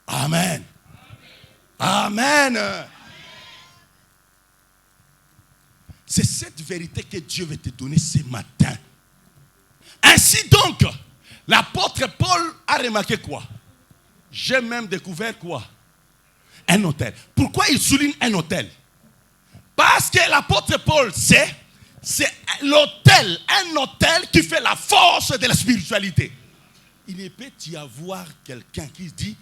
Amen. Amen. C'est cette vérité que Dieu veut te donner ce matin. Ainsi donc, l'apôtre Paul a remarqué quoi? J'ai même découvert quoi? Un autel. Pourquoi il souligne un autel? Parce que l'apôtre Paul, c'est l'autel, un autel qui fait la force de la spiritualité. Il ne peut y avoir quelqu'un qui dit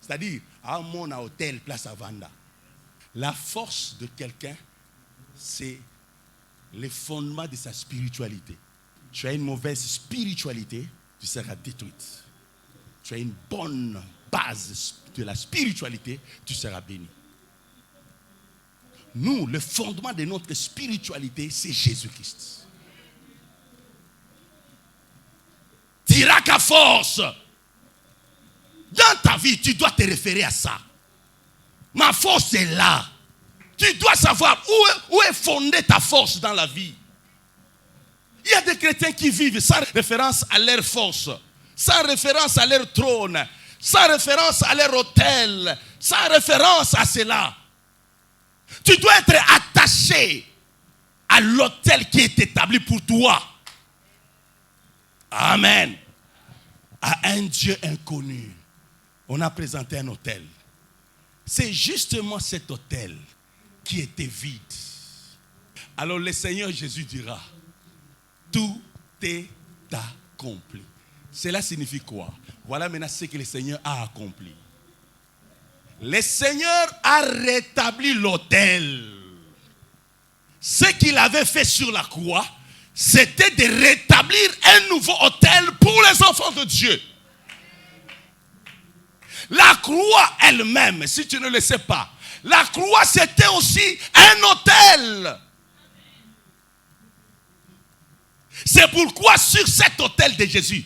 c'est-à-dire à mon hôtel place à Vanda. La force de quelqu'un, c'est les fondements de sa spiritualité. Tu as une mauvaise spiritualité, tu seras détruite. Tu as une bonne base de la spiritualité, tu seras béni. Nous, le fondement de notre spiritualité, c'est Jésus-Christ. Tira qu'à force. Dans ta vie, tu dois te référer à ça. Ma force est là. Tu dois savoir où est fondée ta force dans la vie. Il y a des chrétiens qui vivent sans référence à leur force, sans référence à leur trône, sans référence à leur autel, sans référence à cela. Tu dois être attaché à l'autel qui est établi pour toi. Amen. À un Dieu inconnu, on a présenté un autel. C'est justement cet autel qui était vide. Alors le Seigneur Jésus dira, tout est accompli. Cela signifie quoi? Voilà maintenant ce que le Seigneur a accompli. Le Seigneur a rétabli l'autel. Ce qu'il avait fait sur la croix, c'était de rétablir un nouveau autel pour les enfants de Dieu. La croix elle-même, si tu ne le sais pas, la croix c'était aussi un autel. C'est pourquoi sur cet autel de Jésus,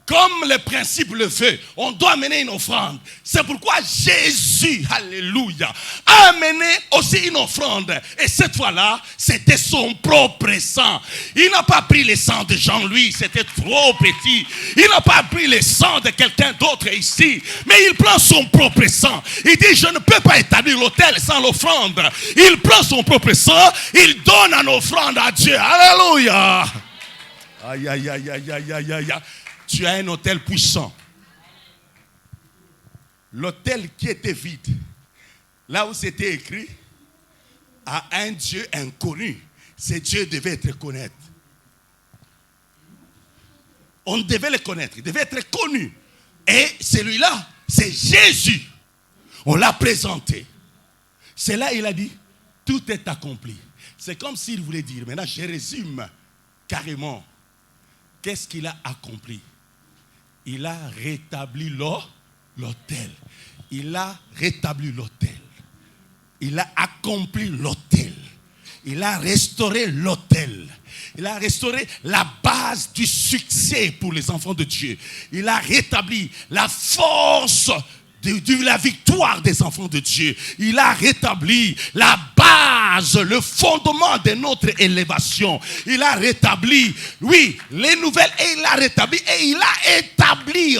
comme le principe le veut, on doit amener une offrande. C'est pourquoi Jésus, alléluia, a amené aussi une offrande. Et cette fois-là, c'était son propre sang. Il n'a pas pris le sang de Jean-Louis, c'était trop petit. Il n'a pas pris le sang de quelqu'un d'autre ici. Mais il prend son propre sang. Il dit, je ne peux pas établir l'autel sans l'offrande. Il prend son propre sang, il donne en offrande à Dieu. Alléluia. Aïe, aïe, aïe, aïe, aïe, aïe, aïe. Tu as un autel puissant. L'autel qui était vide, là où c'était écrit, à un Dieu inconnu, ce Dieu devait être connu. On devait le connaître, il devait être connu. Et celui-là, c'est Jésus. On l'a présenté. C'est là il a dit, tout est accompli. C'est comme s'il voulait dire, maintenant je résume carrément, qu'est-ce qu'il a accompli? Il a rétabli l'autel. Il a rétabli l'autel. Il a accompli l'autel. Il a restauré l'autel. Il a restauré la base du succès pour les enfants de Dieu. Il a rétabli la force de la victoire des enfants de Dieu. Il a rétabli la base, le fondement de notre élévation. Il a rétabli, oui, les nouvelles, et il a rétabli, et il a établi,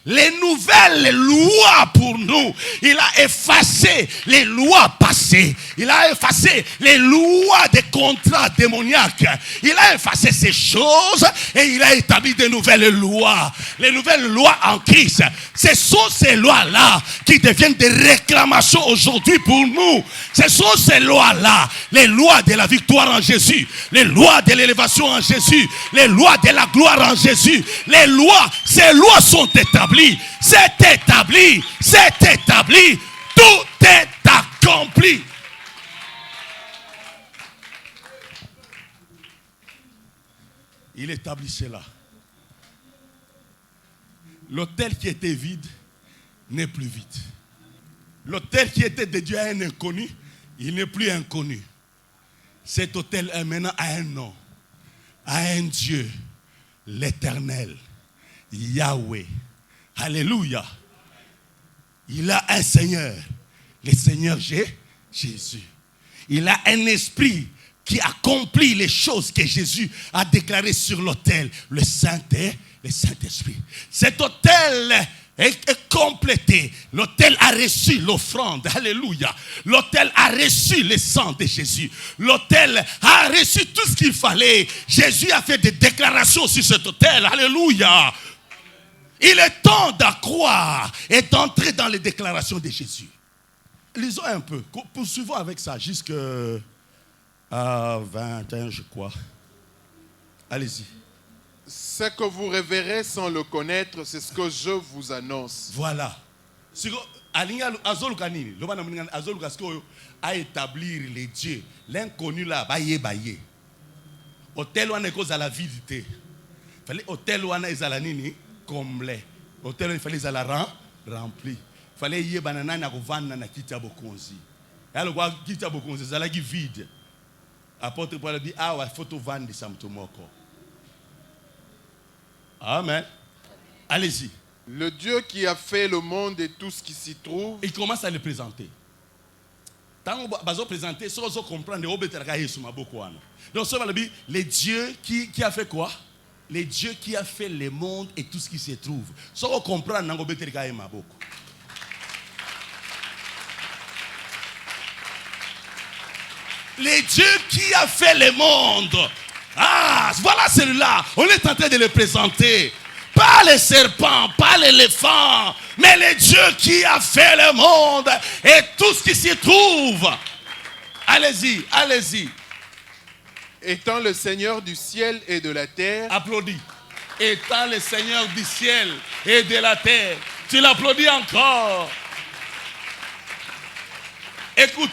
les nouvelles lois pour nous. Il a effacé les lois passées. Il a effacé les lois des contrats démoniaques. Il a effacé ces choses et il a établi de nouvelles lois. Les nouvelles lois en Christ. Ce sont ces lois-là qui deviennent des réclamations aujourd'hui pour nous. Ce sont ces lois-là, les lois de la victoire en Jésus, les lois de l'élévation en Jésus, les lois de la gloire en Jésus. Les lois, ces lois sont établies. C'est établi, c'est établi. Tout est accompli. Il établit cela. l'autel qui était vide n'est plus vide. L'autel qui était dédié à un inconnu, il n'est plus inconnu. Cet autel est maintenant à un nom, à un Dieu, l'Éternel, Yahweh. Alléluia. Il a un Seigneur, le Seigneur Jésus. Il a un esprit qui accomplit les choses que Jésus a déclarées sur l'autel, le Saint-Esprit. Cet autel est complété. L'autel a reçu l'offrande. Alléluia. L'autel a reçu le sang de Jésus. L'autel a reçu tout ce qu'il fallait. Jésus a fait des déclarations sur cet autel. Alléluia. Il est temps d'accroire et d'entrer dans les déclarations de Jésus. Lisons un peu. Poursuivons avec ça jusqu'à 21, je crois. Allez-y. Ce que vous révérez sans le connaître, c'est ce que je vous annonce. Voilà. À établir les dieux. L'inconnu là, baye. Hôtel ou est à la vidité. Fallait hôtel ou est à la nini comblé. Hôtel il fallait à la rempli. Fallait y banana na kovanda na kita bokonzi. Alors quoi kita bokonzi ça la qui vide. Apôtre Paul dit ah ouais photo vendre ça mtomoko. Amen. Allez-y. Le Dieu qui a fait le monde et tout ce qui s'y trouve. Il commence à le présenter. Tant que bazo présenter, ça vous comprendre au beteraka Yesu maboko wana. Donc ça va le dire le Dieu qui a fait quoi? Le Dieu qui a fait le monde et tout ce qui se trouve. Ça vous comprendre nango beteraka maboko. Le Dieu qui a fait le monde. Ah, voilà celui-là. On est en train de le présenter. Pas le serpent, pas l'éléphant, mais le Dieu qui a fait le monde et tout ce qui s'y trouve. Allez-y, allez-y. Étant le Seigneur du ciel et de la terre. Applaudis. Étant le Seigneur du ciel et de la terre. Tu l'applaudis encore. Écoute.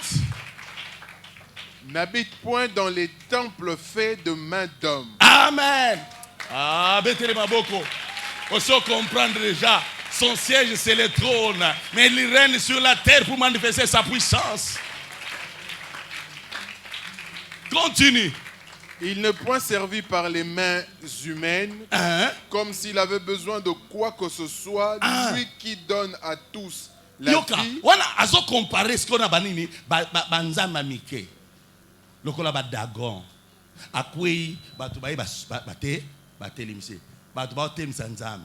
N'habite point dans les temples faits de mains d'hommes. Amen. Ah, Bethel Maboko. On se comprendre déjà. Son siège, c'est le trône. Mais il règne sur la terre pour manifester sa puissance. Continue. Il n'est point servi par les mains humaines, comme s'il avait besoin de quoi que ce soit, lui qui donne à tous la vie. Voilà, azo comparer ce qu'on a banini, banzama mike. Lokola ba dagon. Akwei batu baye bate limse. Batu ba tem sanzam.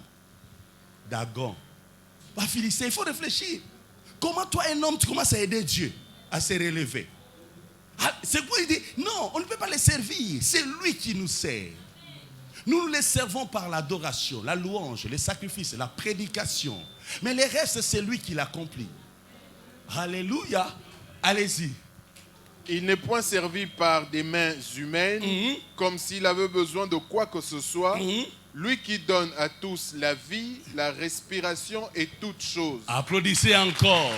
Dagon. Ba Philistin, il faut réfléchir. Comment toi un homme tu commences à aider Dieu à se relever? C'est quoi il dit? Non, on ne peut pas les servir. C'est lui qui nous sert. Nous les servons par l'adoration, la louange, les sacrifices, la prédication. Mais le reste, c'est lui qui l'accomplit. Alléluia. Allez-y. Il n'est point servi par des mains humaines, comme s'il avait besoin de quoi que ce soit. Lui qui donne à tous la vie, la respiration et toutes choses. Applaudissez encore.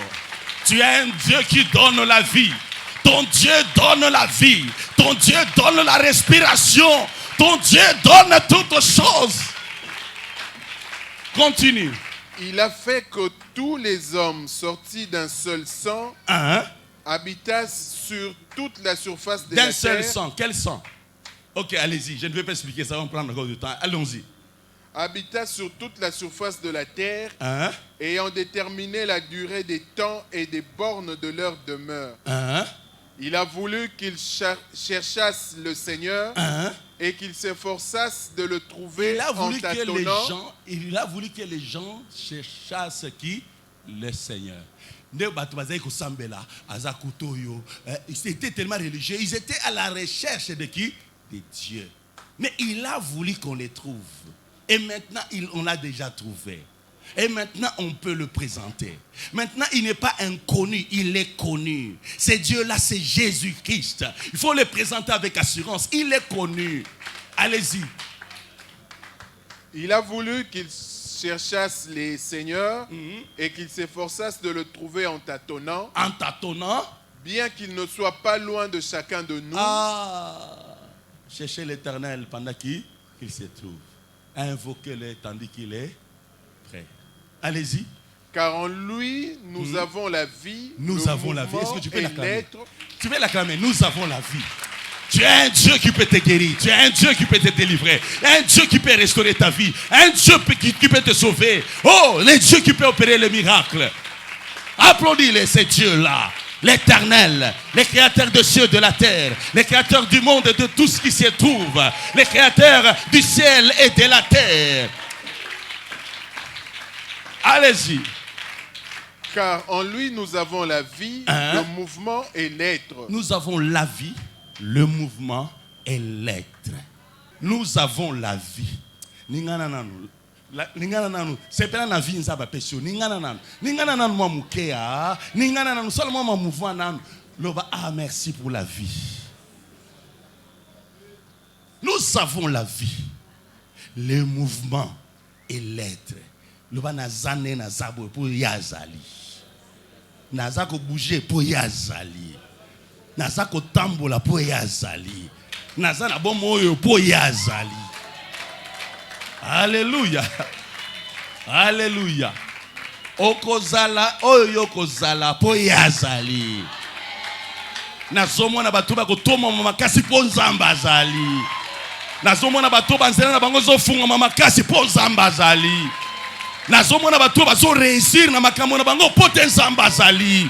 Tu as un Dieu qui donne la vie. Ton Dieu donne la vie. Ton Dieu donne la respiration. Ton Dieu donne toutes choses. Continue. Il a fait que tous les hommes sortis d'un seul sang habitassent sur toute la surface de la terre. D'un seul sang. Quel sang? Ok, allez-y. Je ne vais pas expliquer ça. On va prendre encore du temps. Allons-y. Habitassent sur toute la surface de la terre, ayant déterminé la durée des temps et des bornes de leur demeure. Il a voulu qu'ils cherchassent le Seigneur et qu'ils s'efforçassent de le trouver en tâtonnant. Il a voulu que les gens cherchassent qui? Le Seigneur. Ils étaient tellement religieux, ils étaient à la recherche de qui? De Dieu. Mais il a voulu qu'on les trouve. Et maintenant, on l'a déjà trouvé. Et maintenant, on peut le présenter. Maintenant, il n'est pas inconnu, il est connu. Ce Dieu-là, c'est Jésus-Christ. Il faut le présenter avec assurance. Il est connu. Allez-y. Il a voulu qu'ils cherchassent les seigneurs et qu'ils s'efforçassent de le trouver en tâtonnant. En tâtonnant. Bien qu'il ne soit pas loin de chacun de nous. Cherchez l'Éternel pendant qu'il se trouve. Invoquez-le tandis qu'il est après. Allez-y. Car en lui, nous avons la vie. Nous avons la vie. Est-ce que tu peux et l'acclamer? l'être. Tu peux l'acclamer. Nous avons la vie. Tu es un Dieu qui peut te guérir. Tu es un Dieu qui peut te délivrer. Un Dieu qui peut restaurer ta vie. Un Dieu qui peut te sauver. Oh, les dieux qui peuvent opérer les miracles. Applaudis-les, ces dieux-là. L'Éternel, les créateurs des cieux et de la terre, les créateurs du monde et de tout ce qui s'y trouve, les créateurs du ciel et de la terre. Allez-y. Car en lui, nous avons la vie, le mouvement et l'être. Nous avons la vie, le mouvement et l'être. Nous avons la vie. C'est pas la vie nzaba pesio. Ah, merci pour la vie. Nous avons la vie, le mouvement et l'être. Le ba nazane nazabo pour yazali. Nazako bouger pour yazali. Nazako tambola pour yazali. Nazana bon moyo pour yazali. Alléluia. Alléluia. Okozala oyo kozala pour yazali. Nazomona batu ba kotoma makasi po nzamba azali. Nazomona batu banzela na bango zo funga makasi po nzamba azali. Nazomona batu bazo réussir na makambo na bango pote nzamba azali.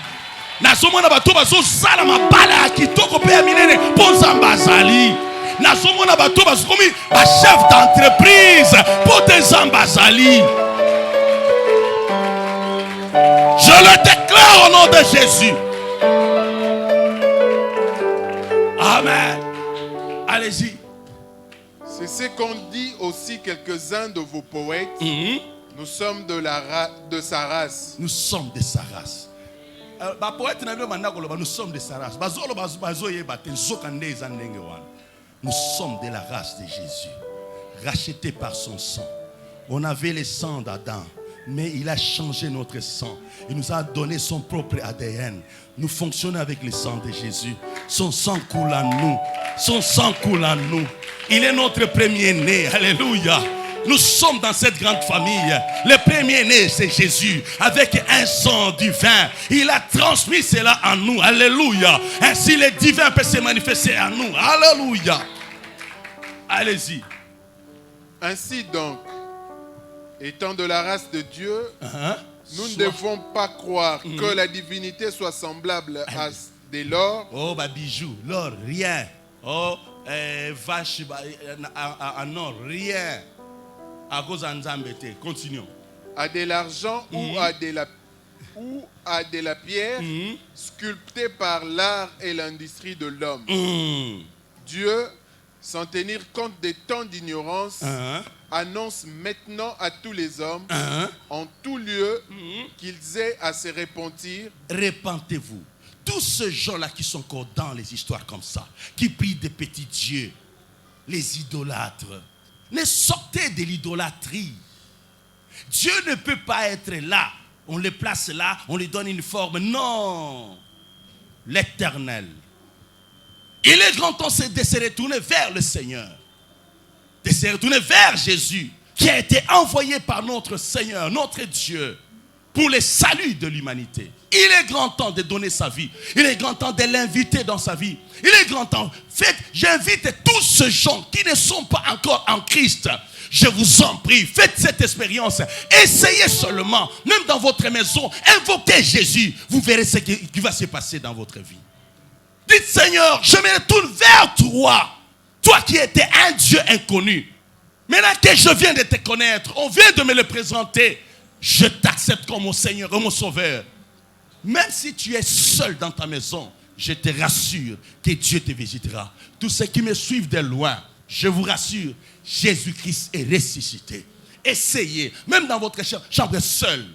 Nazomona batu bazo sala mabala kitoko pe minene po nzamba azali. Nazomona batu bazo komi ba chef d'entreprise pote nzamba azali. Je le déclare au nom de Jésus. Amen. Allez-y. C'est ce qu'ont dit aussi quelques-uns de vos poètes. Nous sommes de sa race. Nous sommes de sa race. Nous sommes de sa race. Nous sommes de la race de Jésus, rachetés par son sang. On avait le sang d'Adam, mais il a changé notre sang. Il nous a donné son propre ADN. Nous fonctionnons avec le sang de Jésus. Son sang coule en nous. Son sang coule en nous. Il est notre premier-né. Alléluia. Nous sommes dans cette grande famille. Le premier-né, c'est Jésus. Avec un sang divin. Il a transmis cela en nous. Alléluia. Ainsi, le divin peut se manifester en nous. Alléluia. Allez-y. Ainsi donc, étant de la race de Dieu, nous ne devons pas croire que la divinité soit semblable à de l'or. Oh, bah bijou, l'or, rien. Oh, vache en or, rien. À cause d'Anzambete, continuons. À de l'argent ou à de la pierre sculptée par l'art et l'industrie de l'homme. Dieu, sans tenir compte des temps d'ignorance, annonce maintenant à tous les hommes, en tout lieu, qu'ils aient à se repentir. Repentez-vous. Tous ces gens-là qui sont encore dans les histoires comme ça, qui prient des petits dieux, les idolâtres, ne sortez de l'idolâtrie. Dieu ne peut pas être là. On le place là, on lui donne une forme. Non. L'Éternel. Il est grand temps de se retourner vers le Seigneur. De se retourner vers Jésus, qui a été envoyé par notre Seigneur, notre Dieu, pour le salut de l'humanité. Il est grand temps de donner sa vie. Il est grand temps de l'inviter dans sa vie. Il est grand temps. J'invite tous ces gens qui ne sont pas encore en Christ. Je vous en prie, faites cette expérience. Essayez seulement, même dans votre maison, invoquez Jésus. Vous verrez ce qui va se passer dans votre vie. Dites, Seigneur, je me retourne vers toi. Toi qui étais un Dieu inconnu. Maintenant que je viens de te connaître, on vient de me le présenter. Je t'accepte comme mon Seigneur et mon Sauveur. Même si tu es seul dans ta maison, je te rassure que Dieu te visitera. Tous ceux qui me suivent de loin, je vous rassure, Jésus-Christ est ressuscité. Essayez, même dans votre chambre seul.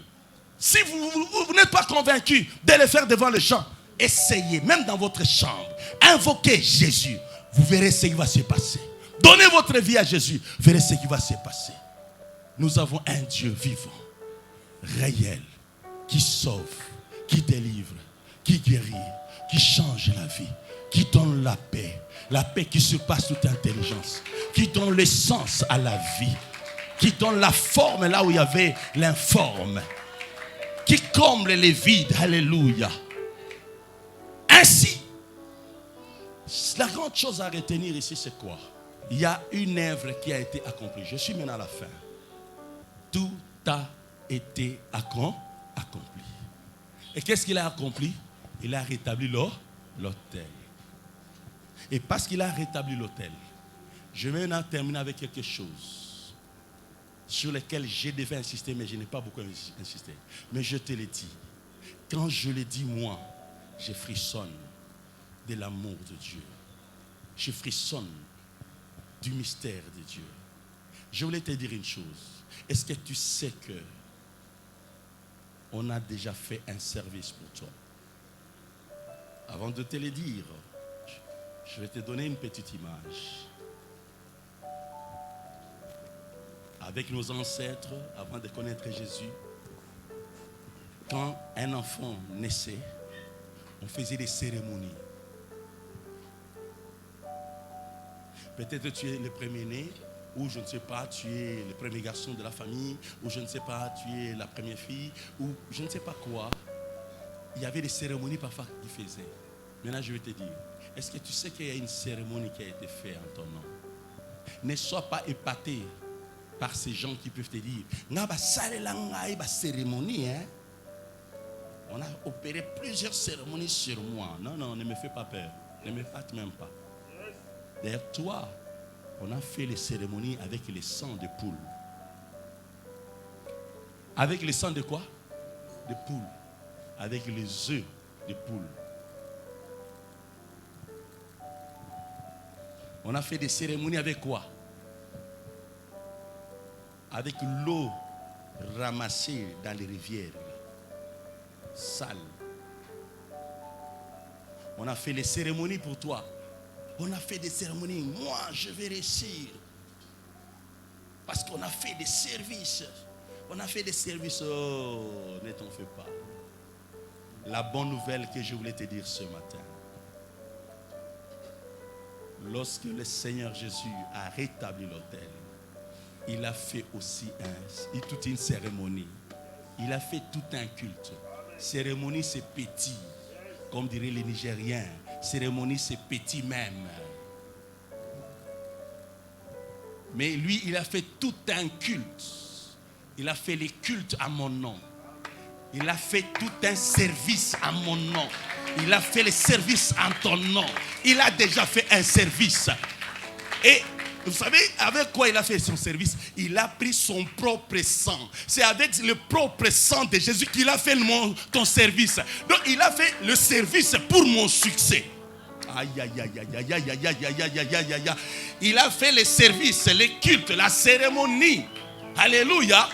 Si vous n'êtes pas convaincu de le faire devant les gens, essayez, même dans votre chambre. Invoquez Jésus. Vous verrez ce qui va se passer. Donnez votre vie à Jésus. Vous verrez ce qui va se passer. Nous avons un Dieu vivant, réel, qui sauve, qui délivre, qui guérit, qui change la vie, qui donne la paix qui surpasse toute intelligence, qui donne le sens à la vie, qui donne la forme là où il y avait l'informe, qui comble les vides. Alléluia. Ainsi, la grande chose à retenir ici, c'est quoi? Il y a une œuvre qui a été accomplie. Je suis maintenant à la fin. Tout a été accompli. Et qu'est-ce qu'il a accompli? Il a rétabli l'autel. Et parce qu'il a rétabli l'autel, je vais maintenant terminer avec quelque chose sur lequel je devais insister, mais je n'ai pas beaucoup insisté. Mais je te l'ai dit. Quand je le dis, moi, je frissonne de l'amour de Dieu. Je frissonne du mystère de Dieu. Je voulais te dire une chose. Est-ce que tu sais que on a déjà fait un service pour toi? Avant de te le dire, je vais te donner une petite image. Avec nos ancêtres, avant de connaître Jésus, quand un enfant naissait, on faisait des cérémonies. Peut-être tu es le premier-né, ou je ne sais pas, tu es le premier garçon de la famille, ou je ne sais pas, tu es la première fille, ou je ne sais pas quoi. Il y avait des cérémonies parfois qu'ils faisaient. Maintenant, je vais te dire, est-ce que tu sais qu'il y a une cérémonie qui a été faite en ton nom? Ne sois pas épaté par ces gens qui peuvent te dire, cérémonie, hein? On a opéré plusieurs cérémonies sur moi. Non, non, ne me fais pas peur. Ne me fâte même pas. D'ailleurs, toi, on a fait les cérémonies avec le sang de poule. Avec le sang de quoi? De poule. Avec les œufs de poule. On a fait des cérémonies avec quoi? Avec l'eau ramassée dans les rivières. Sale. On a fait les cérémonies pour toi. On a fait des cérémonies. Moi, je vais réussir. Parce qu'on a fait des services. On a fait des services. Oh, ne t'en fais pas. La bonne nouvelle que je voulais te dire ce matin. Lorsque le Seigneur Jésus a rétabli l'autel, il a fait aussi toute une cérémonie. Il a fait tout un culte. Cérémonie, c'est petit. Comme diraient les Nigériens. Cérémonie, c'est petit même. Mais lui, il a fait tout un culte. Il a fait les cultes à mon nom. Il a fait tout un service à mon nom. Il a fait les services en ton nom. Il a déjà fait un service. Et vous savez, avec quoi il a fait son service? Il a pris son propre sang. C'est avec le propre sang de Jésus qu'il a fait ton service. Donc il a fait le service pour mon succès. Aïe, aïe, aïe, aïe, aïe, aïe, aïe, aïe, aïe, aïe, aïe, aïe. Il a fait les services, les cultes, la cérémonie. Alléluia.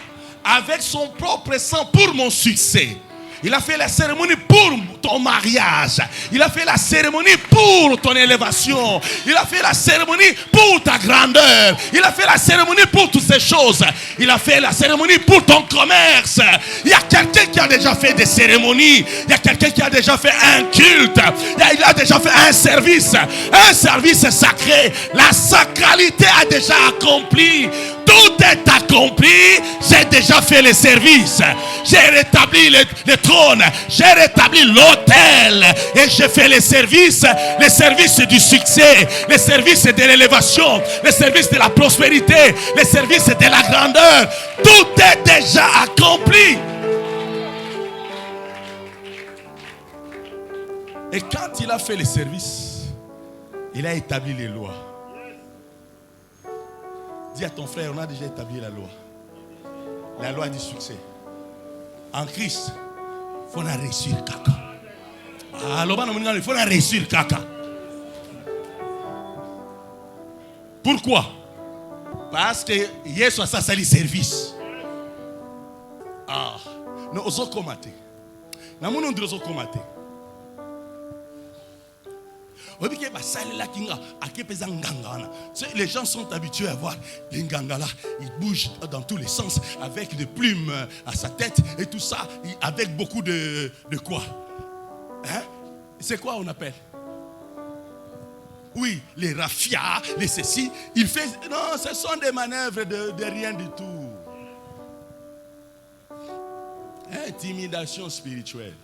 Avec son propre sang pour mon succès. Il a fait la cérémonie pour ton mariage. Il a fait la cérémonie pour ton élévation. Il a fait la cérémonie pour ta grandeur. Il a fait la cérémonie pour toutes ces choses. Il a fait la cérémonie pour ton commerce. Il y a quelqu'un qui a déjà fait des cérémonies. Il y a quelqu'un qui a déjà fait un culte. Il a déjà fait un service sacré. La sacralité a déjà accompli. Tout est accompli. J'ai déjà fait les services. J'ai rétabli le trône. J'ai rétabli l'autel. Et j'ai fait les services du succès. Les services de l'élévation. Les services de la prospérité. Les services de la grandeur. Tout est déjà accompli. Et quand il a fait les services, il a établi les lois. Dis à ton frère, on a déjà établi la loi. La loi du succès. En Christ, il faut réussir caca. Il faut réussir caca. Pourquoi? Parce que Yesu a ça service. Ah, nous osons commater. Nous osons commater. Les gens sont habitués à voir les ngangala. Ils bougent dans tous les sens avec des plumes à sa tête et tout ça, avec beaucoup de quoi? Hein? C'est quoi on appelle? oui, les rafias, les ceci. Il fait, non, ce sont des manœuvres de rien du tout. Intimidation spirituelle.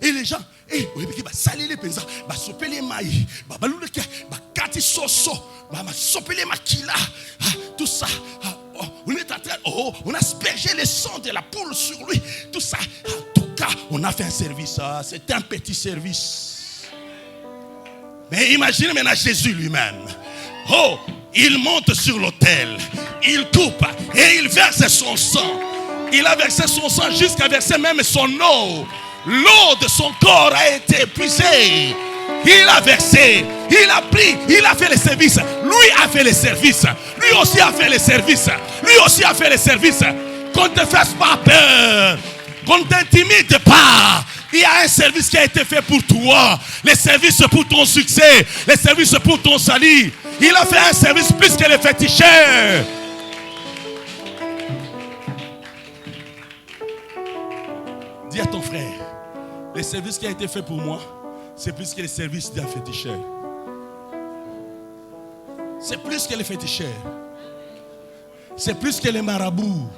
Et les gens, saler les pensa, soper les mailles, kati soso, soper les maquila, tout ça. On est en train, on a aspergé le sang de la poule sur lui. Tout ça. En tout cas, on a fait un service. C'est un petit service. Mais imagine maintenant Jésus lui-même. Oh, il monte sur l'autel. Il coupe et il verse son sang. Il a versé son sang jusqu'à verser même son eau. L'eau de son corps a été épuisée. Il a versé, il a pris, il a fait le service. Lui a fait le service. Lui aussi a fait le service. Lui aussi a fait le service. Qu'on ne te fasse pas peur. Qu'on ne t'intimide pas. Il y a un service qui a été fait pour toi. Le service pour ton succès. Le service pour ton salut. Il a fait un service plus que les féticheurs. Dis à ton frère, le service qui a été fait pour moi, c'est plus que le service d'un féticheur. C'est plus que les féticheurs. C'est plus que les marabouts.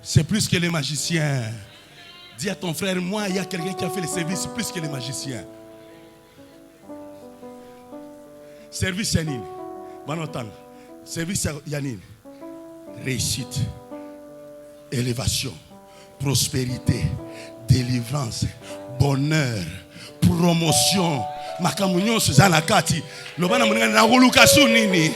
C'est plus que les magiciens. Dis à ton frère, moi, il y a quelqu'un qui a fait le service plus que les magiciens. Service Yanine. Manotan. Service Yanine. Réussite. Élévation. Prospérité. Délivrance. Bonheur. Promotion. Makamunyo Suzana Kati. Lobana munga nakoluka su nini?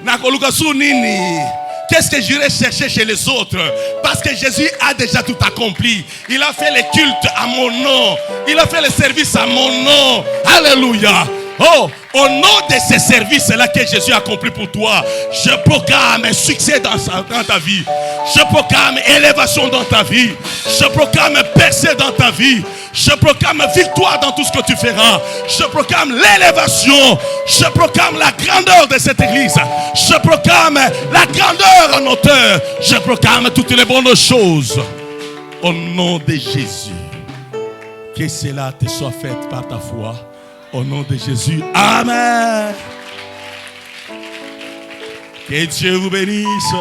Nakoluka su nini? Qu'est-ce que j'irai chercher chez les autres? Parce que Jésus a déjà tout accompli. Il a fait le culte à mon nom. Il a fait le service à mon nom. Alléluia. Oh, au nom de ces services-là que Jésus a accompli pour toi, je proclame un succès dans ta vie. Je proclame élévation dans ta vie. Je proclame percée dans ta vie. Je proclame victoire dans tout ce que tu feras. Je proclame l'élévation. Je proclame la grandeur de cette église. Je proclame la grandeur en hauteur. Je proclame toutes les bonnes choses. Au nom de Jésus. Que cela te soit fait par ta foi. Au nom de Jésus. Amen. Que Dieu vous bénisse.